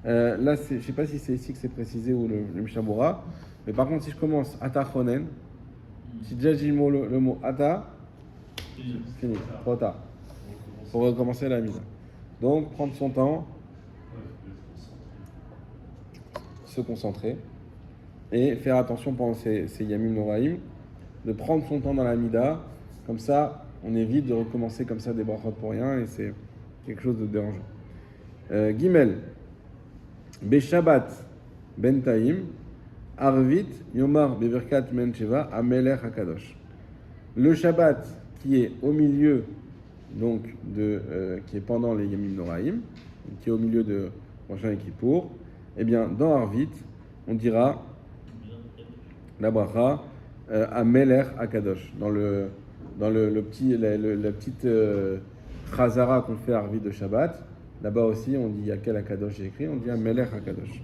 Là, je ne sais pas si c'est ici que c'est précisé ou le Mishabura, mais par contre, si je commence Ata Chonen, si déjà j'ai le mot Ata, fini, trop tard. Pour recommencer la mise. Donc, prendre son temps, se concentrer, et faire attention pendant ces Yamim Noraim, de prendre son temps dans la Mida, comme ça, on évite de recommencer comme ça des brachot pour rien, et c'est quelque chose de dérangeant. Gimel. Beshabbat ben Taïm, Arvit, Yomar Beverkat Mencheva, Amelech Hakadosh. Le Shabbat qui est au milieu, donc qui est pendant les Yamim Noraim, qui est au milieu de Rosh Hashanah et Kippour, eh bien dans Arvit, on dira la bracha Amelech Hakadosh. Dans la petite Chazara qu'on fait à Arvit de Shabbat. Là-bas aussi, on dit Yakel Akadosh, j'ai écrit, on dit Amelech Akadosh.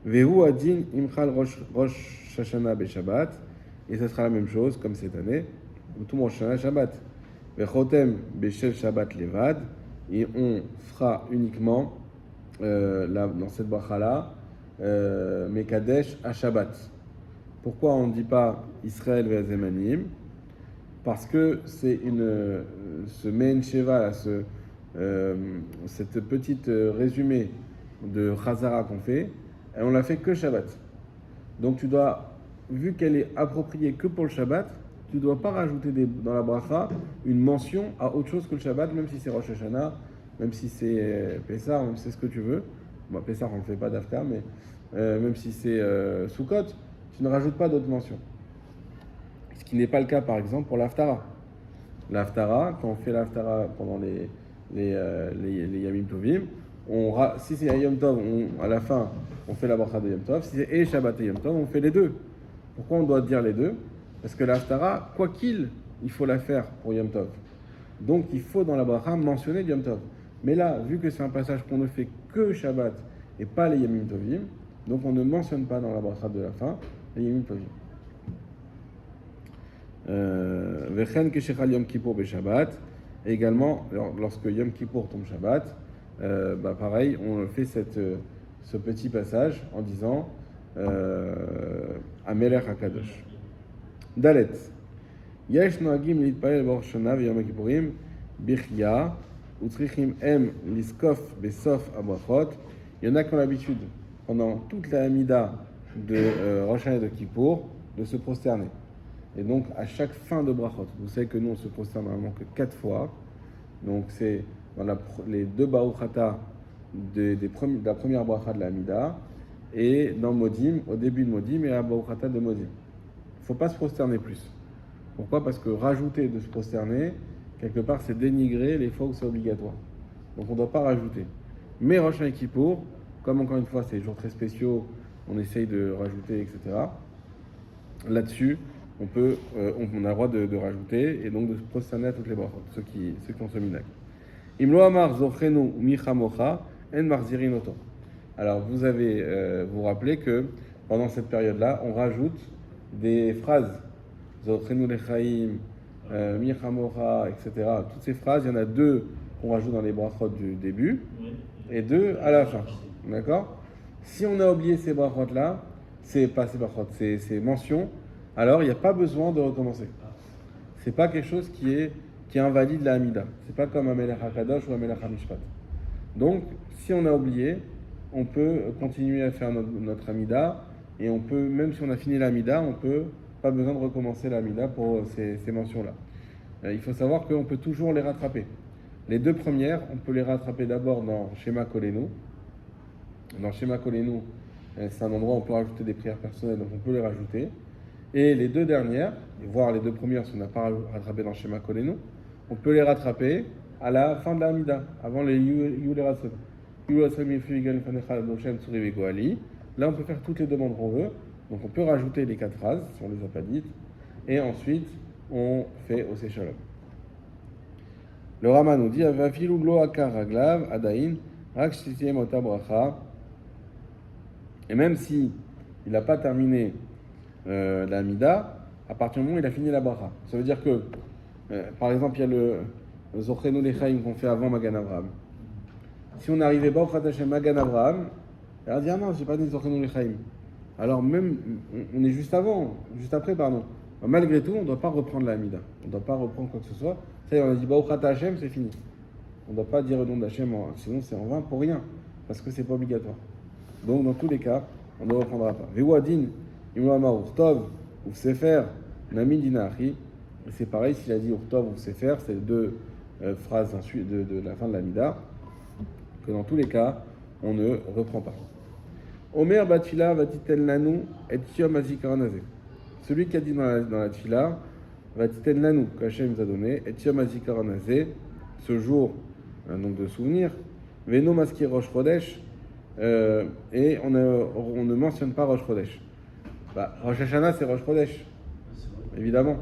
Vehu Adin Imchal Rosh Hashanah Beshabbat, et ce sera la même chose comme cette année, tout Rosh Hashanah Shabbat. Vechotem Beshel Shabbat Levad, et on fera uniquement dans cette bracha-là Mekadesh à Shabbat. Pourquoi on ne dit pas Israël Vezemanim? Parce que c'est ce Mein Sheva, là, cette petite résumé de Chazara qu'on fait, et on l'a fait que Shabbat. Donc tu dois, vu qu'elle est appropriée que pour le Shabbat, tu ne dois pas rajouter dans la bracha une mention à autre chose que le Shabbat, même si c'est Rosh Hashanah, même si c'est Pessah, même si c'est ce que tu veux. Bon, Pessah on ne le fait pas d'Afka, mais même si c'est Sukkot, tu ne rajoutes pas d'autres mentions. Ce qui n'est pas le cas par exemple pour l'Haftara. L'Haftara, quand on fait l'Haftara pendant les Yamim Tovim, si c'est un Yom Tov, à la fin, on fait la bracha de Yom Tov. Si c'est Shabbat et Yom Tov, on fait les deux. Pourquoi on doit dire les deux? Parce que l'Haftara, quoi qu'il, il faut la faire pour Yom Tov. Donc, il faut dans la bracha mentionner Yom Tov. Mais là, vu que c'est un passage qu'on ne fait que Shabbat et pas les Yamim Tovim, donc on ne mentionne pas dans la bracha de la fin les Yamim Tovim. Vechen Keshechal Yom Kippour Beshabbat. Et également, lorsque Yom Kippour tombe Shabbat, pareil, on fait ce petit passage en disant Amelech Hakadosh. Dalet. Yesh noagim litpael b'Rosh Hashanah v'Yom Kippurim bichya u'tzrichim em liskof besof abrachot Il y en a qui ont l'habitude, pendant toute la Hamida de Rosh Hashanah et de Kippour, de se prosterner. Et donc, à chaque fin de brachot, vous savez que nous, on se prosterne normalement que 4 fois. Donc, c'est dans les 2 Baruchata de la première bracha de la Hamida, et dans Modim, au début de Modim, et à Baruchata de Modim. Il ne faut pas se prosterner plus. Pourquoi ? Parce que rajouter de se prosterner, quelque part, c'est dénigrer les fois où c'est obligatoire. Donc, on ne doit pas rajouter. Mais Rosh Hashanah et Kippour, comme encore une fois, c'est des jours très spéciaux, on essaye de rajouter, etc. Là-dessus, on a le droit de rajouter et donc de se prosterner à toutes les brachot, ceux qui ont ce minhag. Imlo amar zochenu michamocha en marzirin oto. Alors vous vous rappelez que pendant cette période-là, on rajoute des phrases zochenu lechaim, michamocha, etc. Toutes ces phrases, il y en a 2 qu'on rajoute dans les brachot du début et 2 à la fin. D'accord ? Si on a oublié ces brachot-là, ces mentions, alors il n'y a pas besoin de recommencer. C'est pas quelque chose qui invalide la Hamida. C'est pas comme un Melech HaKadosh ou un Melech HaMishpat. Donc, si on a oublié, on peut continuer à faire notre Hamida, et on peut, même si on a fini la Hamida, pas besoin de recommencer la Hamida pour ces mentions-là. Il faut savoir qu'on peut toujours les rattraper. Les 2 premières, on peut les rattraper d'abord dans Shema Kolenu. Dans Shema Kolenu, c'est un endroit où on peut rajouter des prières personnelles, donc on peut les rajouter. Et les 2 dernières, voire les 2 premières, si on n'a pas rattrapé dans Shema Kolenu, on peut les rattraper à la fin de la Hamida, avant les Yule Ratzon. Là, on peut faire toutes les demandes qu'on veut. Donc, on peut rajouter les 4 phrases, si on ne les a pas dites. Et ensuite, on fait Oseh Shalom. Le Rama nous dit Avafilu lo akar raglav adain rak shtitiem ota bracha. Et même si il n'a pas terminé la Hamida, à partir du moment où il a fini la bracha. Ça veut dire que, par exemple, il y a le Zochenu Lechaim qu'on fait avant Magan Avraham. Si on n'arrivait pas au Khatachem Magan Avraham, il va dire ah non, j'ai pas dit Zochenu Lechaim. Alors même, on est juste après, pardon. Malgré tout, on ne doit pas reprendre la Hamida. On ne doit pas reprendre quoi que ce soit. Ça y est, on a dit Baruch Hashem, c'est fini. On ne doit pas dire le nom d'Hachem, sinon c'est en vain pour rien, parce que c'est pas obligatoire. Donc dans tous les cas, on ne reprendra pas. Vewadin, Imloama Urtov, ou Sefer, Nami Dinachi. Et c'est pareil, s'il a dit Urtov ou Sefer, c'est les 2 phrases ensuite de la fin de l'Amida, que dans tous les cas, on ne reprend pas. Omer Batfila Vatitel Nanu et Yom Azikaranazé. Celui qui a dit dans la Tfila, Vatitel Nanu, qu'Hachem nous a donné, et Yom Azikaranazé, ce jour, un nombre de souvenirs, Veno Maski Rosh Chodesh, et on ne mentionne pas Rosh Chodesh. Rosh Hashanah, c'est Rosh Chodesh, évidemment.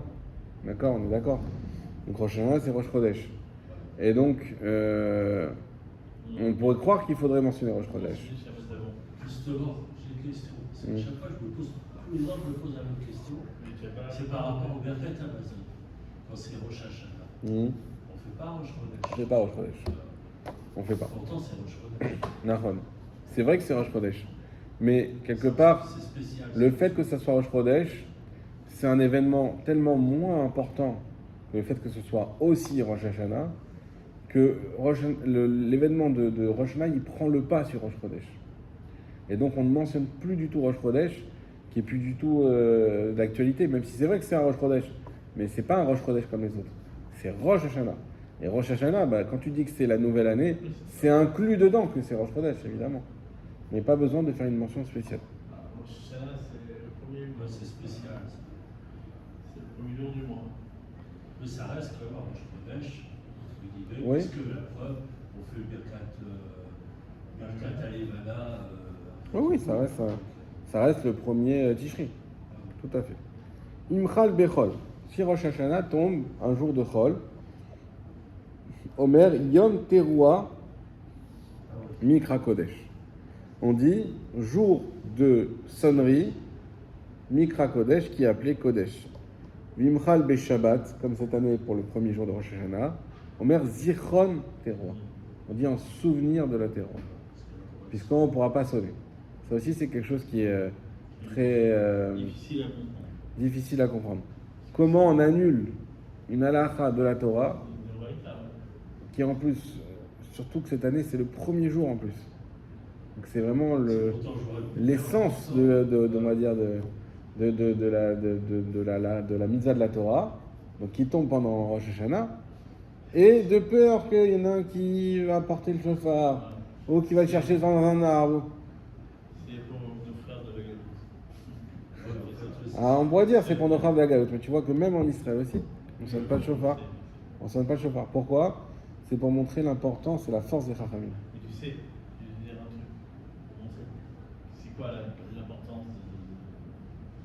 D'accord, on est d'accord. Donc Rosh Hashanah, c'est Rosh Chodesh. Et donc, on pourrait croire qu'il faudrait mentionner Rosh Chodesh.
Justement, j'ai une question. C'est que chaque fois que je me pose, tous les ans, je me pose la même question. C'est par rapport au Berkat Amazon. Quand c'est Rosh Hashanah, on ne fait pas Rosh Chodesh.
On ne fait pas Rosh Chodesh. On ne fait pas.
Pourtant, c'est Rosh Chodesh.
Nahon. C'est vrai que c'est Rosh Chodesh. Mais quelque part, le fait que ça soit Rosh Chodesh, c'est un événement tellement moins important que le fait que ce soit aussi Rosh Hashanah, que l'événement de Rosh Hashanah, il prend le pas sur Rosh Chodesh. Et donc on ne mentionne plus du tout Rosh Chodesh, qui est plus du tout d'actualité, même si c'est vrai que c'est un Rosh Chodesh, mais c'est pas un Rosh Chodesh comme les autres. C'est Rosh Hashanah. Et Rosh Hashanah, quand tu dis que c'est la nouvelle année, c'est inclus dedans que c'est Rosh Chodesh, évidemment. Mais pas besoin de faire une mention spéciale.
Rosh Hashanah, c'est le premier mois, c'est spécial. C'est le premier jour du mois. Mais ça reste quand même Rosh Chodesh, entre guillemets, parce que la preuve, on fait Birkat Alevana.
Oui, ça reste le premier Tishri. Tout à fait. Imchal Bechol. Si Rosh Hashanah tombe un jour de Chol, Omer Yom Teruah Mikra Kodesh. On dit jour de sonnerie Mikra Kodesh qui est appelé Kodesh. Vimchal Beshabbat, comme cette année pour le premier jour de Rosh Hashanah, Omer Zichron Teruah. On dit en souvenir de la Teruah. Puisqu'on ne pourra pas sonner. Ça aussi, c'est quelque chose qui est très difficile à comprendre. Comment on annule une halakha de la Torah, qui en plus, surtout que cette année, c'est le premier jour en plus. Donc c'est vraiment
Pourtant, j'aurais pu
l'essence on va dire, de la mitzvah de la Torah, donc qui tombe pendant Rosh Hashanah, et de peur qu'il y en a un qui va porter le chauffard, ou qui va le chercher dans un arbre.
C'est pour nos frères de la Galoute.
Ah, on pourrait dire c'est pour nos frères de la Galoute, mais tu vois que même en Israël aussi, on ne sonne pas le chauffard. On sonne pas le chauffard. Pourquoi? C'est pour montrer l'importance et la force des Chachamim.
Mais tu sais, je vais te dire un truc pour montrer. C'est quoi l'importance de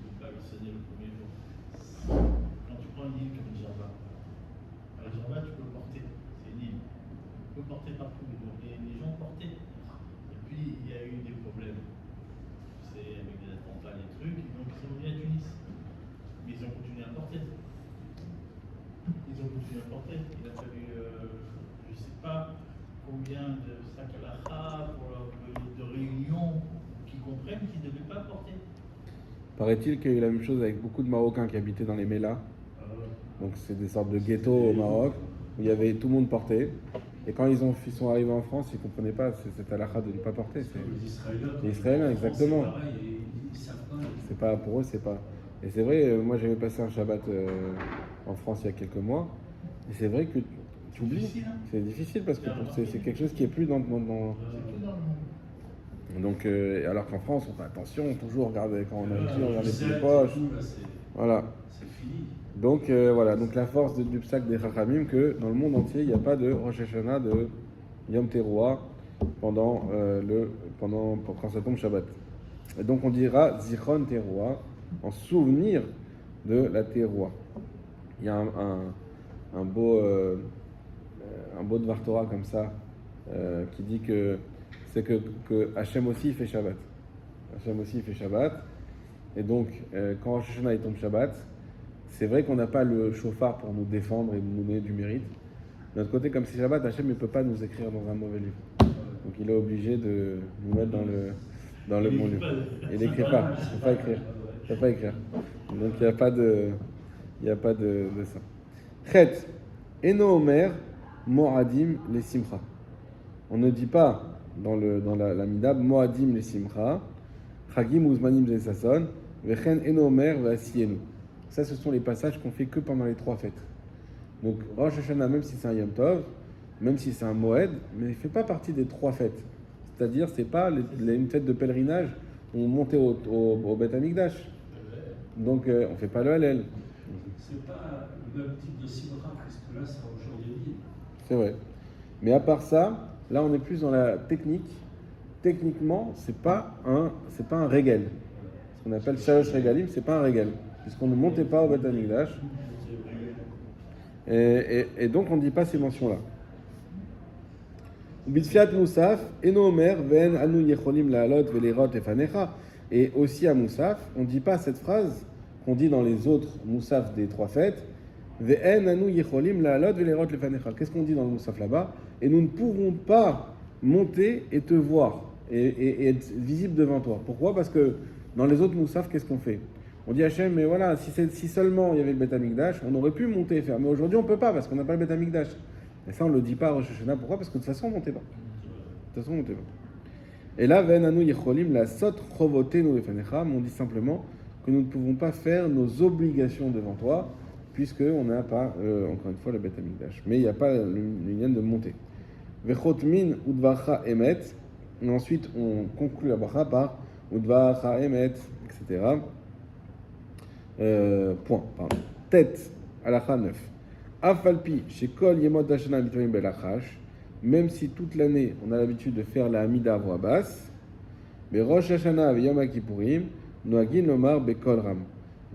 ne pas le sonner le premier jour? Quand tu prends une île comme Djerba, le Djerba, tu peux le porter. C'est une île. Tu peux le porter partout. Donc les gens portaient. Et puis, il y a eu des problèmes. C'est avec des attentats, des trucs. Donc, ils sont venus à Tunis. Mais ils ont continué à porter. Ils ont continué à porter. Il a fallu, je ne sais pas combien de sakalachas de réunions qui comprennent qu'ils ne devaient pas porter.
Paraît-il qu'il y a eu la même chose avec beaucoup de Marocains qui habitaient dans les Mélas. Donc c'est des sortes de ghettos au Maroc où il y avait tout le monde porté. Et quand ils sont arrivés en France, ils ne comprenaient pas cette halakha de ne pas porter. Les Israéliens, exactement.
C'est pareil, ils savent pas.
C'est pas pour eux, c'est pas. Et c'est vrai, moi j'avais passé un Shabbat en France il y a quelques mois. Et c'est vrai que tu oublies.
Difficile, hein.
C'est difficile parce que c'est quelque chose qui est plus dans.
C'est plus dans le monde.
Donc, alors qu'en France, on fait attention, toujours regarder quand on a ici, on regarde les
C'est
petites poches.
tout, là,
Voilà.
c'est fini.
Donc voilà, donc la force du psak des Chachamim, que dans le monde entier, il n'y a pas de Rosh Hashanah, de Yom Teruah quand ça tombe Shabbat. Et donc on dira Zichron Teruah, en souvenir de la Teruah. Il y a un beau Dvar Torah comme ça, qui dit que c'est que Hachem aussi il fait Shabbat. Hachem aussi il fait Shabbat. Et donc, quand Rosh Hashanah il tombe Shabbat, c'est vrai qu'on n'a pas le chauffard pour nous défendre et nous donner du mérite. De notre côté, comme c'est Shabbat, Hachem ne peut pas nous écrire dans un mauvais livre. Donc il est obligé de nous mettre dans le bon livre. Il n'écrit pas, il ne peut pas écrire. Donc il n'y a pas de ça. Chet, Eno Omer, Moadim les Simcha. On ne dit pas dans la Midab, Moadim les Simcha, Chagim Uzmanim les Sasson, Vechen Eno Omer Vasienu. Ça, ce sont les passages qu'on fait que pendant les 3 fêtes. Donc, Rosh Hashanah, même si c'est un Yom Tov, même si c'est un Moed, mais il ne fait pas partie des 3 fêtes. C'est-à-dire, c'est pas une fête de pèlerinage où on montait au Beth Amikdash. Donc, on ne fait pas le Hallel.
C'est pas le même type de simra, parce que là, c'est un jour de vie.
C'est vrai. Mais à part ça, là, on est plus dans la technique. Techniquement, c'est pas un régal. Ce qu'on appelle Shalosh Regalim, c'est pas un régal. Puisqu'on ne montait pas au Beth Amikdash. Et donc on ne dit pas ces mentions-là. Bitfiat Moussaf, Eno Omer, Ven Anu Yecholim Laalot Velerot Efanecha. Et aussi à Moussaf, on ne dit pas cette phrase qu'on dit dans les autres Moussaf des 3 fêtes. Ven Anu Yecholim Laalot Velerot Efanecha. Qu'est-ce qu'on dit dans le Moussaf là-bas? Et nous ne pouvons pas monter et te voir et être visible devant toi. Pourquoi? Parce que dans les autres Moussaf, qu'est-ce qu'on fait? On dit Hachem, mais voilà, si seulement il y avait le Beth Amikdash, on aurait pu monter et faire. Mais aujourd'hui, on ne peut pas parce qu'on n'a pas le Beth Amikdash. Et ça, on ne le dit pas à Rosh Hashanah. Pourquoi? Parce que de toute façon, on ne montait pas. De toute façon, on ne montait pas. Et là, Venanu Yecholim, la sot chovotenu lefanecha, on dit simplement que nous ne pouvons pas faire nos obligations devant toi, puisqu'on n'a pas, encore une fois, le Beth Amikdash. Mais il n'y a pas l'union de monter. Vechotmin udvacha emet. Et ensuite, on conclut la bracha par udvacha emet, etc. Point. Pardon. Tête, halakha 9. Afalpi, chez Kol Yemot Hashana Mitvim Belachash, même si toute l'année on a l'habitude de faire la Hamida à voix basse, mais Rosh Hashanah et Yom Kippourim, Noagin Lomar Bekol Ram.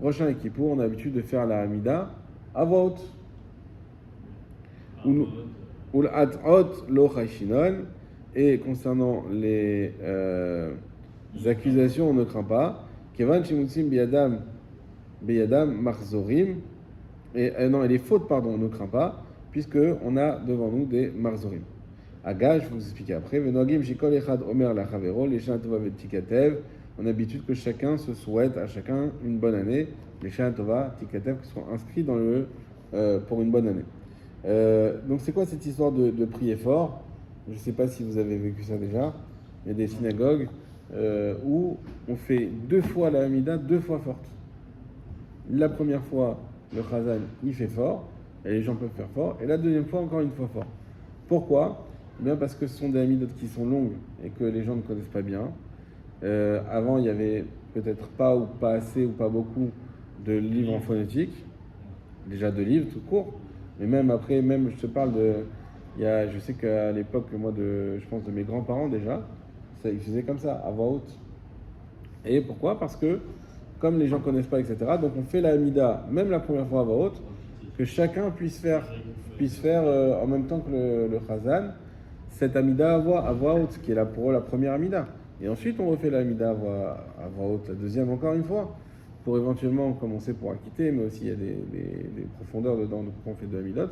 Rosh Hashanah et Kippour, on a l'habitude de faire la Hamida à voix haute. Ul At'ot Lo Chayshinon, et concernant les accusations, on ne craint pas. Kevan Shimutsim Beyadam Marzorim. Et les fautes, pardon, on ne craint pas, puisqu'on a devant nous des marzorim. Aga, je vais vous expliquer après. Venogim Shikol Echad Omer la Chavero, les Shana Tova Vetikatev. On a l'habitude que chacun se souhaite à chacun une bonne année. Les Shana Tova Tikatev qui sont inscrits pour une bonne année. Donc c'est quoi cette histoire de prier fort? Je ne sais pas si vous avez vécu ça déjà. il y a des synagogues où on fait 2 fois la Hamida 2 fois forte. La première fois, le Chazan, il fait fort, et les gens peuvent faire fort, et la deuxième fois, encore une fois fort. Pourquoi ? Bien parce que ce sont des Hamidot qui sont longues et que les gens ne connaissent pas bien. Avant, il y avait peut-être pas ou pas assez ou pas beaucoup de livres en phonétique, déjà de livres tout court, mais même après, même je te parle je sais qu'à l'époque, moi, je pense de mes grands-parents déjà, ils faisaient comme ça, à voix haute. Et pourquoi ? Parce que, comme les gens ne connaissent pas, etc., donc on fait la Hamida, même la première fois à voix haute, que chacun puisse faire en même temps que le Chazan, cette Hamida à voix haute, qui est là pour eux la première Hamida. Et ensuite, on refait la Hamida à voix haute, la deuxième encore une fois, pour éventuellement commencer pour acquitter, mais aussi il y a des profondeurs dedans, donc on fait de Hamidot.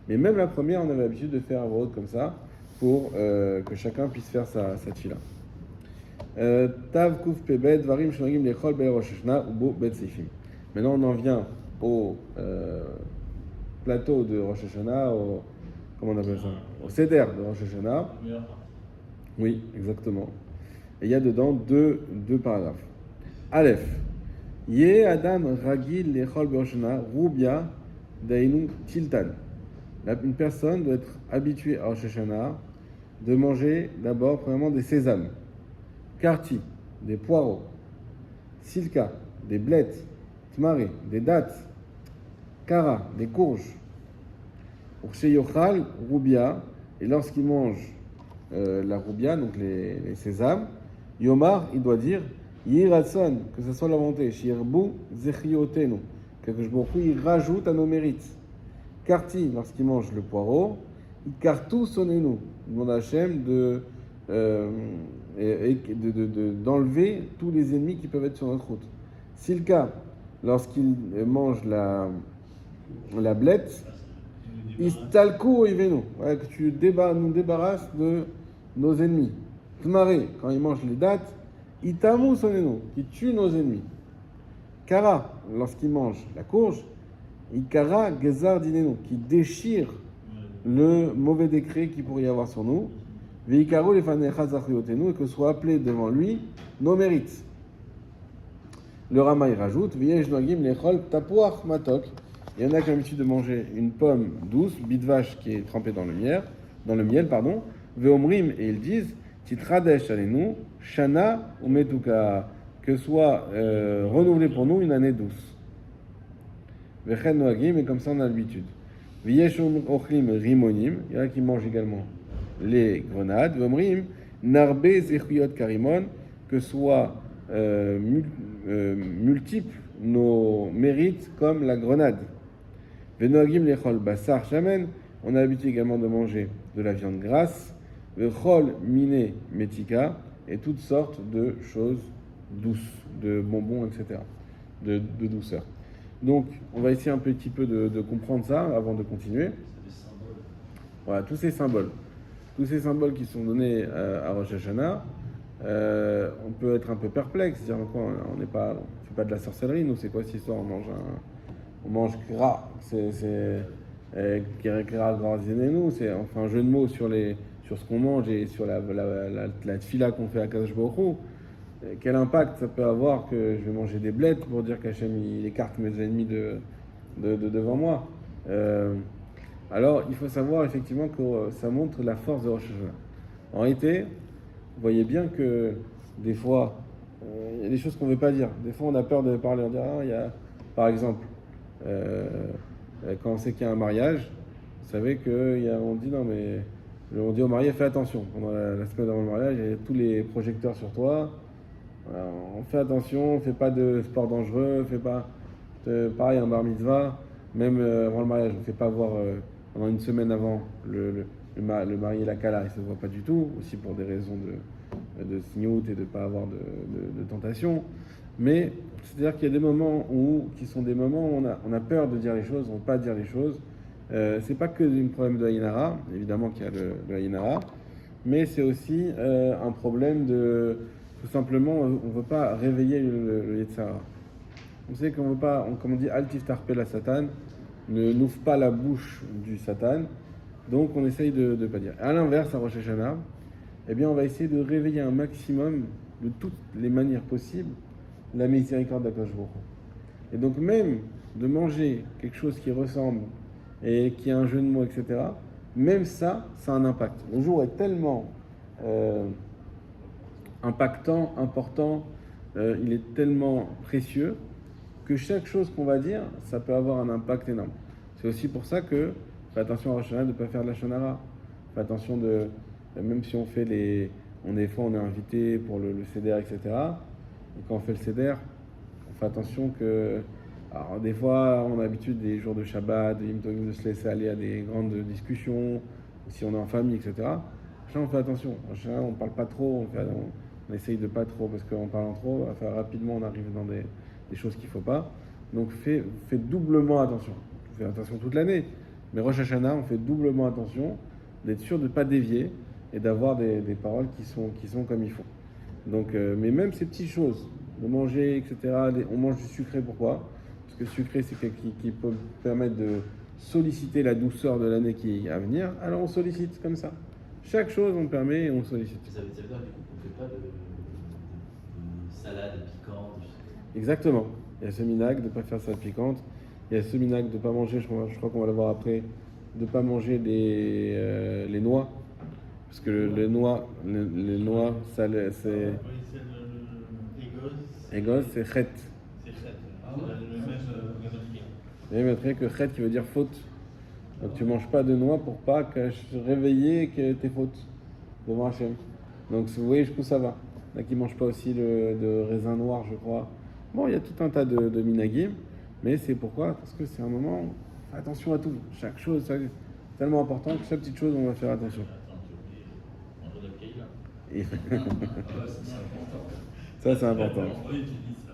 Mais même la première, on avait l'habitude de faire à voix haute comme ça, pour que chacun puisse faire sa tfila. Tav Kuf Pebet, Varim Shonagim Lechol Be'er Rosh Hashanah Ubo Bet Seifim. Maintenant, on en vient au plateau de Rosh Hashanah, comment on appelle ça ? Au Seder de Rosh Hashanah. Oui, exactement. Et il y a dedans deux paragraphes. Aleph. Ye Adam Ragil Lechol Be'er Rosh Hashanah Rubia Dainu Tiltan. Une personne doit être habituée à Rosh Hashanah de manger d'abord, premièrement, des sésames, karti, des poireaux, silka, des blettes, tmaré, des dattes, kara, des courges. Pour chez Yochal, roubia, et lorsqu'il mange la roubia, donc les sésames, Yomar, il doit dire Yiratson, que ce soit la volonté, Shirbu Zechiotenu, que il rajoute à nos mérites. Karti, lorsqu'il mange le poireau, il cartou sonnez-nous. Il demande à Hachem d'enlever tous les ennemis qui peuvent être sur notre route. Silka, lorsqu'il mange la blette, istalku oivenu, que tu nous débarrasses de nos ennemis. Tmaré, quand il mange les dattes, itamu sonnez-nous, qui tue nos ennemis. Kara, lorsqu'il mange la courge, Ikara Gezar Dinenu, qui déchire le mauvais décret qu'il pourrait y avoir sur nous, Veikaro Lefanecha Zachriotenu, et que soit appelé devant lui nos mérites. Le Rama il rajoute Viesh Noagim Lechol Tapuach Matok. Il y en a qui ont l'habitude de manger une pomme douce, bidvache qui est trempée dans le miel, Veomrim, et ils disent Titradesh Alenu, Shana ou Metuka, que soit renouvelé pour nous une année douce. Vechen Noagim, et comme ça on a l'habitude. Vieshum Ochlim Rimonim, il y en a qui mangent également les grenades. Vomrim Narbe Zechiot Karimon, que soit multiples nos mérites comme la grenade. Venoagim Lechol Basar Shamen, on a l'habitude également de manger de la viande grasse. Vechol Mine Metika, et toutes sortes de choses douces, de bonbons, etc., de douceur. Donc, on va essayer un petit peu de comprendre ça avant de continuer. Voilà, tous ces symboles qui sont donnés à Rosh Hashanah, on peut être un peu perplexe, dire quoi, on fait pas de la sorcellerie, nous, c'est quoi cette histoire ? On mange gras, c'est nous, c'est enfin un jeu de mots sur ce qu'on mange et sur la tfila qu'on fait à Kadosh Baruch Hu. Quel impact ça peut avoir que je vais manger des blettes pour dire qu'Hachem il écarte mes ennemis de devant moi. Alors il faut savoir effectivement que ça montre la force de Rosh Hashanah. En réalité, vous voyez bien que des fois il y a des choses qu'on ne veut pas dire. Des fois on a peur de parler, on dit il y a par exemple quand on sait qu'il y a un mariage, vous savez on dit non mais on dit au marié fais attention, pendant la semaine avant le mariage il y a tous les projecteurs sur toi. On fait attention, on fait pas de sport dangereux, on fait pas pareil un bar mitzvah, même avant le mariage, on fait pas voir pendant une semaine avant le marié la kala, il se voit pas du tout, aussi pour des raisons de signout et de pas avoir de tentation. Mais c'est-à-dire qu'il y a des moments qui sont des moments où on a peur de dire les choses, on ne veut pas dire les choses. C'est pas que un problème de Haïnara, évidemment qu'il y a le Haïnara, mais c'est aussi un problème de tout simplement, on ne veut pas réveiller le Yetzara. On sait qu'on ne veut pas, comme on dit, Altif Tarpe la Satan, ne n'ouvre pas la bouche du Satan, donc on essaye de ne pas dire. À l'inverse, à Rosh Hashanah, eh bien on va essayer de réveiller un maximum, de toutes les manières possibles, la miséricorde d'Akadosh Baruch Hu. Et donc même de manger quelque chose qui ressemble et qui a un jeu de mots, etc., même ça a un impact. Le jour est tellement impactant, important, il est tellement précieux que chaque chose qu'on va dire, ça peut avoir un impact énorme. C'est aussi pour ça que fais attention à Rosh Hashanah de ne pas faire de la Shonara. Fais attention de, même si on fait des fois on est invité pour le Seder, etc. Et quand on fait le Seder, on fait attention que, alors des fois on a l'habitude des jours de Shabbat, de se laisser aller à des grandes discussions, ou si on est en famille, etc. Là on fait attention. Là, on parle pas trop, on essaye de pas trop, parce qu'en parlant trop, enfin, rapidement on arrive dans des choses qu'il faut pas. Donc fais doublement attention. On fait attention toute l'année, mais Rosh Hashanah, on fait doublement attention d'être sûr de ne pas dévier et d'avoir des paroles qui sont comme il faut. Donc, mais même ces petites choses, de manger, etc., on mange du sucré, pourquoi ? Parce que le sucré, c'est quelque chose qui peut permettre de solliciter la douceur de l'année qui est à venir, alors on sollicite comme ça. Chaque chose, on permet et on sollicite.
Ça veut dire du coup qu'on ne fait pas de salade piquante.
Exactement. Il y a ce minag de ne pas faire salade piquante. Il y a ce minag de ne pas manger, je crois qu'on va le voir après, de ne pas manger les noix. Parce que les noix, ça, c'est... Égos, c'est chet.
C'est chet.
Ah ouais.
Le même
Et même que chet qui veut dire faute. Donc tu ne manges pas de noix pour pas se réveiller que tes fautes devant Hachem. Donc vous voyez, je trouve ça va. Là qui ne mangent pas aussi de raisin noir, je crois. Bon, il y a tout un tas de minagim, mais c'est pourquoi ? Parce que c'est un moment, attention à tout. Chaque chose, c'est tellement important que chaque petite chose, on va faire attention.
Attends, tu oublies, manger de
Et
Ah ouais, ça, c'est important.
ça, c'est important.
Oui, tu dis ça.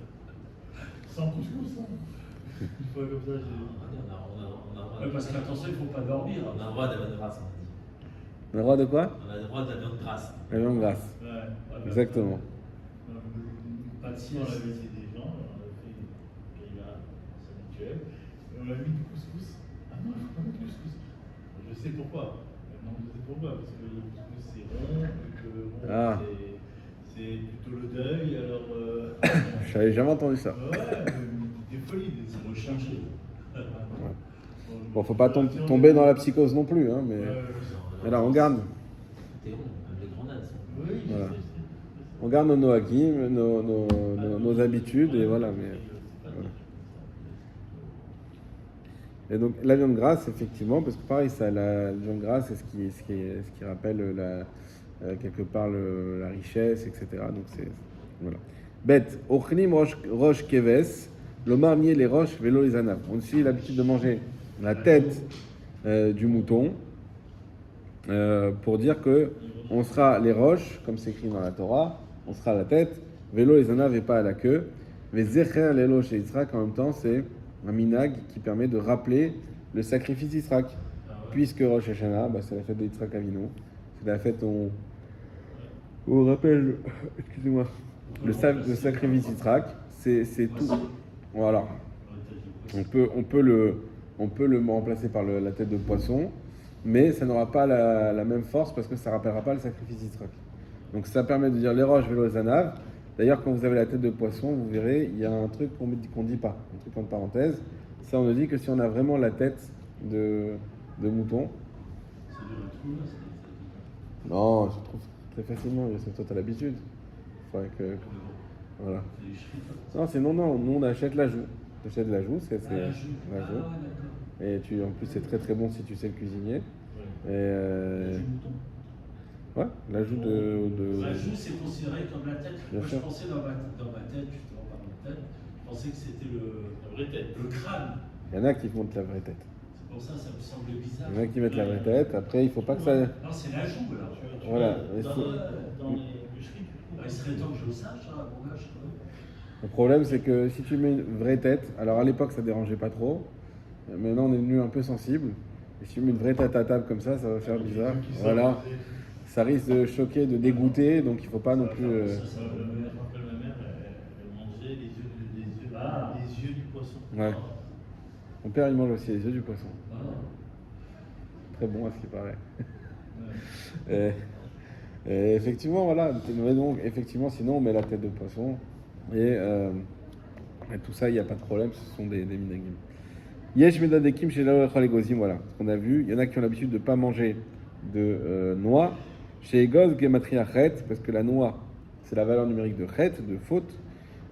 sans couscous, hein. Une fois comme ça,
Ouais, parce qu'attention, il ne faut pas dormir.
On a le droit de la viande grasse, on a dit.
On a le droit de quoi ?
On a le droit de la viande grasse.
La viande grasse.
Ouais.
Exactement.
Pas de
On
sieste.
avait laissé des gens, on a fait une caïla, c'est habituel, et on a mis du couscous. Ah non, il faut pas mettre de couscous. Je sais pourquoi. Non, je sais pourquoi, parce que le couscous c'est rond, et que bon,
Ah.
c'est plutôt le deuil, alors.
Je n'avais jamais entendu ça.
Ouais, des folies, des
Recherché.
Bon, faut pas tomber dans la psychose non plus, hein, mais là, on garde.
T'es rond, même les grenades sont.
Oui, je
Voilà.
sais.
On garde nos noakim, nos habitudes, et voilà. Mais, voilà. Et donc, la viande grasse, effectivement, parce que pareil, ça, la viande grasse, c'est ce qui rappelle quelque part la richesse, etc. Donc, c'est. Voilà. Bête, ochnim roche keves, lomar nier les roches, vélo les anaves. On a aussi l'habitude de manger la tête du mouton pour dire que on sera les roches, comme c'est écrit dans la Torah, on sera à la tête, vélo les anaves et pas à la queue. Mais zecher l'élo chez Yitzhak, en même temps, c'est un minag qui permet de rappeler le sacrifice d'Yitzhak. Puisque Rosh Hashanah, c'est la fête de Yitzhak Avinu, c'est la fête où on rappelle, excusez-moi, le sacrifice d'Yitzhak, c'est tout. Voilà. On peut le remplacer par la tête de poisson, mais ça n'aura pas la même force parce que ça ne rappellera pas le sacrifice d'Yitzhak. Donc ça permet de dire les roches, vélo, zanav. D'ailleurs, quand vous avez la tête de poisson, vous verrez, il y a un truc qu'on ne dit pas, un truc en parenthèse. Ça, on ne dit que si on a vraiment la tête de mouton.
C'est du retour, là, c'est
Non, je trouve très facilement, toi, tu as l'habitude. Faudrait que. Voilà.
des frites.
Non, c'est non, nous on achète l'ajout. Tu achètes l'ajout, c'est
Ah, la joue. Ah,
l'ajout.
ouais, d'accord.
Et en plus, c'est très très bon si tu sais le cuisiner. Et
Du mouton.
ouais, l'ajout de.
La joue, c'est considéré comme la tête.
Bien
Moi,
sûr.
je pensais dans ma tête, justement, par ma tête, je pensais que c'était
La vraie tête.
le crâne.
Il y en a qui montent la vraie tête.
C'est pour ça que ça me semblait bizarre.
Il y en a qui mettent la vraie tête. Après, il faut pas que ça.
Non, c'est la joue, là.
Voilà.
Dans les bûcheries,
Bah, il serait temps que je le sache, hein, bon gars, je sais pas.
Le problème, c'est que si tu mets une vraie tête, alors à l'époque, ça dérangeait pas trop. Maintenant, on est devenu un peu sensible. Et si tu mets une vraie tête à table comme ça va faire bizarre. Voilà. Ça risque de choquer, de dégoûter, donc il faut pas non plus.
Je me rappelle ma mère, elle mangeait les yeux du poisson.
Ouais. Mon père, il mange aussi les yeux du poisson.
Ah.
Très bon à ce qui paraît.
Ouais.
Et effectivement, voilà. Mais donc, effectivement, sinon, on met la tête de poisson. Et tout ça, il n'y a pas de problème, ce sont des minagim. Yesh medadekim chez l'Egozim, voilà. Ce qu'on a vu, il y en a qui ont l'habitude de ne pas manger de noix. Chez Egoz, gematria chet, parce que la noix, c'est la valeur numérique de chet, de faute.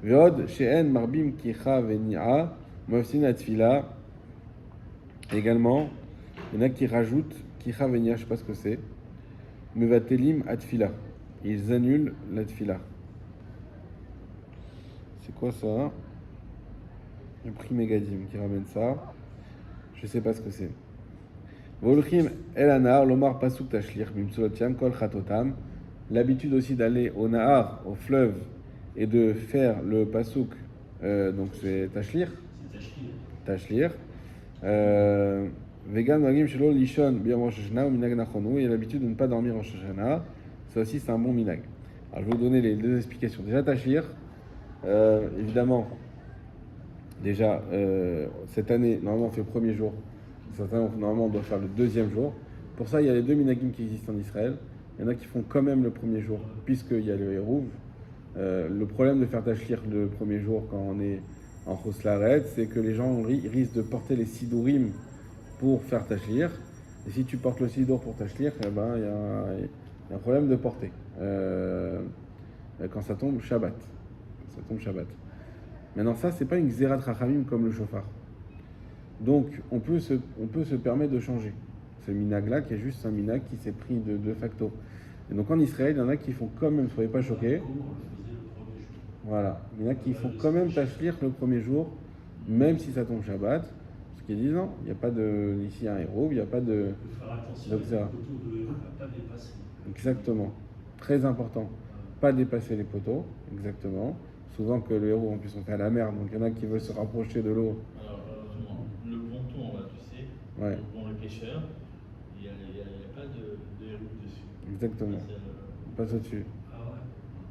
Veod, chez En, marbim kicha venia, mofsin atfila. Également, il y en a qui rajoutent kicha venia, je ne sais pas ce que c'est. Mevatelim atfila. Ils annulent la tfila. C'est quoi ça? Le prix Megadim qui ramène ça. Je sais pas ce que c'est. Volchim el anar, lomar pasuk tashlir, bimsolotiam kol chatotam. L'habitude aussi d'aller au Nahar, au fleuve, et de faire le pasuk, donc c'est tashlir. Tashlir. Vegan magim shelo lishon biam rosh hashana ou minag nachonu. Il a l'habitude de ne pas dormir en rosh hashana. Ça aussi c'est un bon minag. Alors je vais vous donner les deux explications. Déjà tashlir, évidemment. Déjà, cette année, normalement, on fait le premier jour. Cette année, normalement, on doit faire le deuxième jour. Pour ça, il y a les deux minagim qui existent en Israël. Il y en a qui font quand même le premier jour, puisqu'il y a le Hérouv. Le problème de faire tashlir le premier jour quand on est en Choslaret, c'est que les gens risquent de porter les sidourim pour faire tashlir. Et si tu portes le sidour pour tashlir, eh ben, il y a un problème de porter. Quand ça tombe Shabbat. Ça tombe Shabbat. Maintenant, ça, c'est pas une xérat rachamim comme le chauffard. Donc, on peut se permettre de changer. Ce minag-là, qui est juste un minag qui s'est pris de facto. Et donc, en Israël, il y en a qui font quand même, soyez pas choqués. Voilà. Il y en a qui font quand même tashlir le premier jour, même si ça tombe Shabbat. Parce qu'ils disent non, il n'y a pas de. Ici, un héros, il n'y a pas de.
Il faut faire attention, les poteaux de héros ne pas dépasser.
Exactement. Très important. Pas dépasser les poteaux, exactement. Souvent que le héros, en plus, on fait à la mer, donc il y en a qui veulent se rapprocher de l'eau.
Alors, le ponton, là, tu sais,
Ouais.
pour les pêcheurs, il n'y a pas de héros dessus.
Exactement.
Ça,
Passe au-dessus.
Ah ouais.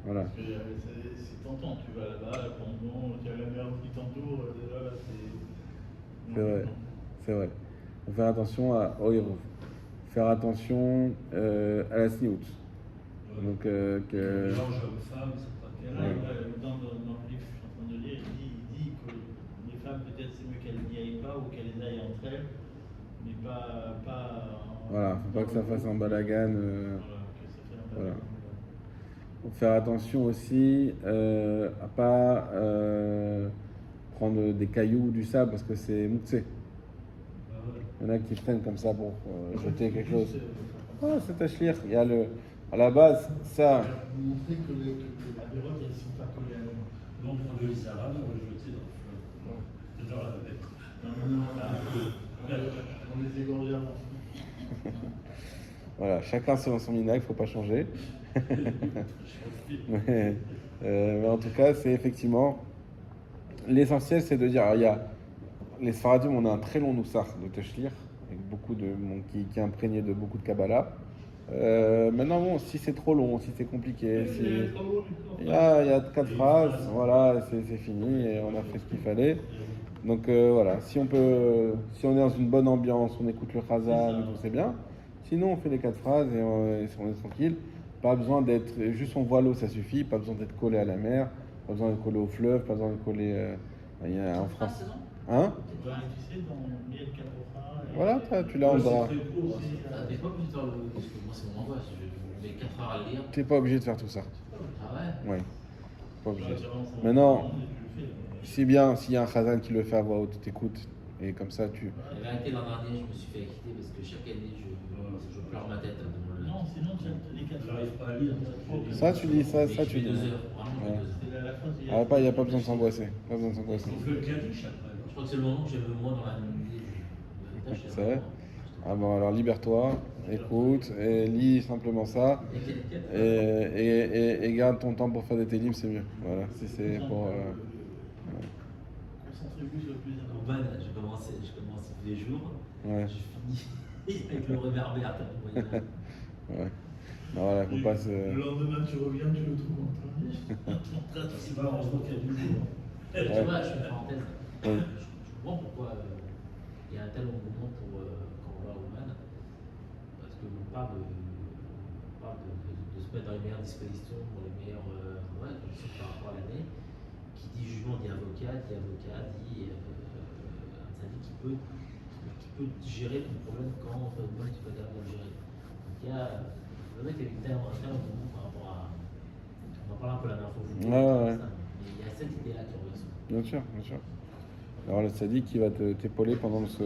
Voilà.
Parce que c'est tentant, tu vas là-bas, le ponton, tu as la mer qui t'entoure, déjà, là, c'est.
C'est vrai. C'est vrai. Faut faire attention au héros. Faire attention à la sniout. Donc, que.
Mélange homme-femme, c'est pas
Là, dans le livre que je suis en train de lire, il dit que les femmes, peut-être c'est mieux qu'elles n'y aillent pas ou qu'elles aillent entre elles, mais pas
Voilà, faut pas que ça fasse un balagan.
Voilà, que ça fait un
Voilà.
balagan.
Faut faire attention aussi à pas prendre des cailloux ou du sable parce que c'est moutsé.
Ah ouais.
Il y en a qui prennent comme ça pour jeter quelque chose. Ah, c'est tashlir. Il y a le. À la base, ça.
Vous montrez que les avérotes, elles ne sont pas collées à l'eau.
Nous, on prend les arabes, on les jetait dans le fleuve. C'est dans la mer.
Non, là, on les égorgeait avant.
Voilà, chacun selon son minag, faut pas changer. mais en tout cas, c'est effectivement. L'essentiel, c'est de dire. Alors, il y a. Les Sfaradim, on a un très long noussar de tashlir, avec beaucoup de. Qui est imprégné de beaucoup de Kabbalah. Maintenant, bon, si c'est trop long, si c'est compliqué, si... il y a 4 phrases, voilà, c'est fini et on a fait ce qu'il fallait. Donc voilà, si on est dans une bonne ambiance, on écoute le Chazal, tout c'est bien. Sinon, on fait les 4 phrases et on est tranquille. Pas besoin d'être, juste on voit l'eau, ça suffit. Pas besoin d'être collé à la mer, pas besoin d'être collé au fleuve, pas besoin d'être collé il y a en France. Hein?
Tu sais, dans miel 4 phrases.
Voilà, tu l'as en bas.
T'es pas obligé de faire le. Parce que moi, c'est mon angoisse. Je mets 4 heures à le lire.
T'es pas obligé de faire tout ça.
Ah ouais?
Ouais. Pas obligé. Maintenant, si bien, s'il y a un Chazan qui le fait à voix haute, t'écoutes et comme ça tu.
La vérité, l'an dernier, je me suis fait acquitter parce que chaque année, je pleure ma tête devant le.
Non, sinon, les 4
J'arrive pas à lire.
Ça tu dis, ça
Je
tu
mets
dis.
2 heures. Vraiment, je mets 2 heures.
C'est la phrase.
Ah, il n'y a pas besoin de s'angoisser. Pas besoin de s'angoisser.
On fait le Kaddish après.
Je crois que c'est le moment que j'aime le moins dans la nuit.
C'est vrai? Ah bon, alors libère-toi, écoute, et lis simplement ça, et garde ton temps pour faire des télim, c'est mieux. Voilà, si c'est pour.
Concentrez-vous sur le plus important.
Urban, je commence tous les jours.
Ouais,
Je finis avec le réverbère.
ouais. Non, voilà, faut pas se.
Le lendemain, tu reviens, tu le trouves en train de.
C'est pas heureusement qu'il y a du jour.
Tu vois, je fais une parenthèse.
Oui.
Je comprends pourquoi il y a un tel engouement pour quand on va au Man. Parce qu'on parle parle de se mettre dans les meilleures dispositions, pour les meilleures conditions par rapport à l'année. Qui dit jugement dit avocat, dit un syndic qui peut gérer ton problème quand tu peux bien le gérer. Donc il faudrait qu'il y ait un terme par rapport à. On en parle un peu la dernière fois.
Ouais.
Mais il y a cette idée-là qui revient souvent.
Bien sûr, bien sûr. Alors le sadique qui va t'épauler pendant ce.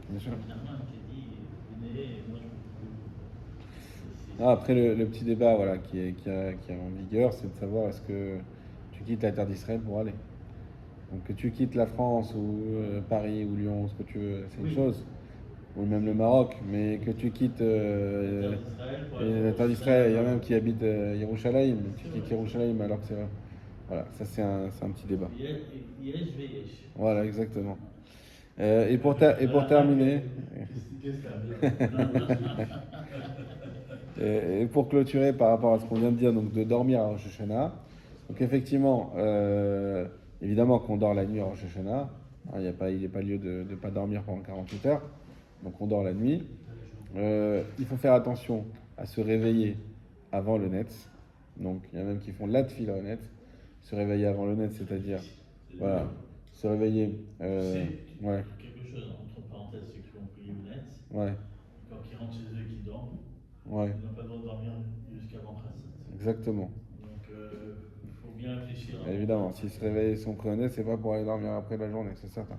Bien sûr. Ah, après le petit débat voilà, qui est en vigueur, c'est de savoir est-ce que tu quittes la terre d'Israël pour aller. Donc que tu quittes la France ou Paris ou Lyon, ce que tu veux, c'est une chose. Ou même le Maroc, mais que tu quittes la terre d'Israël, il y a même qui habitent Yerushalayim, tu quittes Yerushalayim alors que c'est. Voilà, ça c'est un petit débat. Voilà, exactement. Et pour terminer, et pour clôturer par rapport à ce qu'on vient de dire, donc de dormir à Rosh Hashanah, donc effectivement, évidemment qu'on dort la nuit à Rosh Hashanah, hein, il n'est pas lieu de ne pas dormir pendant 48 heures, donc on dort la nuit. Il faut faire attention à se réveiller avant le Netz, donc il y en a même qui font la tefila au Netz, se réveiller avant le Netz, c'est-à-dire, voilà, se réveiller... ouais.
Quelque chose, entre parenthèses, ceux qui ont pris le Netz,
Ouais.
quand ils rentrent chez eux et qu'ils dorment,
Ouais.
ils n'ont pas le droit de dormir jusqu'avant 13.
Exactement.
Donc il faut bien réfléchir.
Évidemment, s'ils se réveillent et sont pris au Netz, c'est pas pour aller dormir après la journée, c'est certain.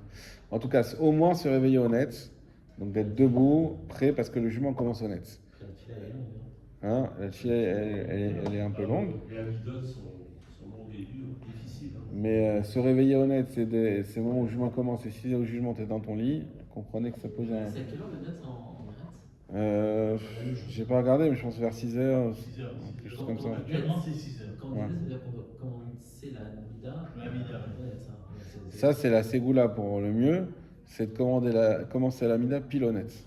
En tout cas, au moins se réveiller au Netz, donc d'être debout, prêt, parce que le jugement commence au Netz. Hein, la tefila, elle est un peu longue.
Les amidotes sont longues et dures, difficiles. Hein.
Mais se réveiller au Netz, c'est le moment où le jugement commence. Et si au jugement, tu es dans ton lit, comprenez que ça pose un...
C'est à quelle heure le Netz en Netz
j'ai pas regardé, mais je pense vers 6h,
6 heures.
quelque chose comme ça.
Actuellement, c'est 6 heures.
Quand on dit Netz, c'est la Mida.
La Mida.
Ça, c'est la ségoula pour le mieux, c'est de commencer la mida pile au Netz.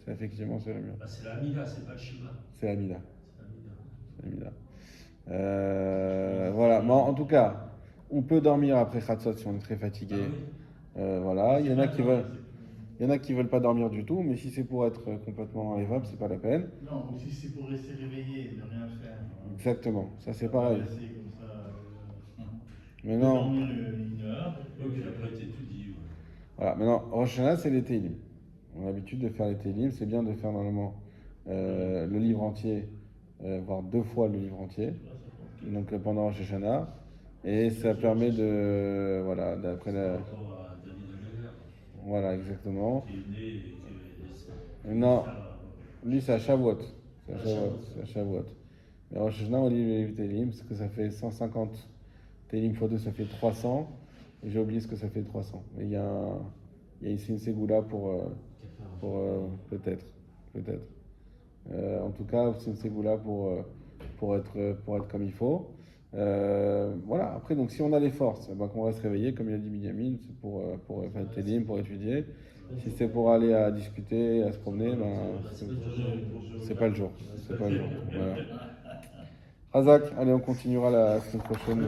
C'est effectivement, c'est le mieux.
Bah, c'est la Mida, c'est pas le Shiva.
C'est la mida.
C'est la Mida.
C'est la mida. Voilà, mais en tout cas, on peut dormir après Khatsot si on est très fatigué.
Ah, oui.
Voilà, il y en a qui veulent pas dormir du tout, mais si c'est pour être complètement enlevable, c'est pas la peine.
Non, ou si c'est pour rester réveillé et ne rien faire.
Exactement, ça c'est pareil.
Rester comme ça.
Mais non.
Dormir une heure.
Ok, après t'étudies. Ouais.
Voilà, maintenant, Rosh Hashanah, c'est les Télim. On a l'habitude de faire les Télim, c'est bien de faire normalement le livre entier, voire 2 fois le livre entier, donc pendant Rosh Hashanah, et ça permet de, voilà, d'après la...
Par rapport à David Ameller.
Voilà, exactement.
Qui est né et qui est...
Non, lui c'est à Shavuot, c'est à Shavuot. Mais Rosh Hashanah, on lit le livre Télim, parce que ça fait 150 Télim x 2, ça fait 300, et j'ai oublié ce que ça fait 300. Mais il y a ici une ségoula pour peut-être. En tout cas, c'est une ségoula pour être comme il faut. Voilà, après, donc si on a les forces, ben, qu'on reste réveillé, comme il a dit Binyamin, c'est pour faire le télim, pour étudier. Si c'est pour aller à discuter, à se promener, ben, c'est pas le jour. C'est pas le jour. Voilà. Razak, allez, on continuera la semaine prochaine.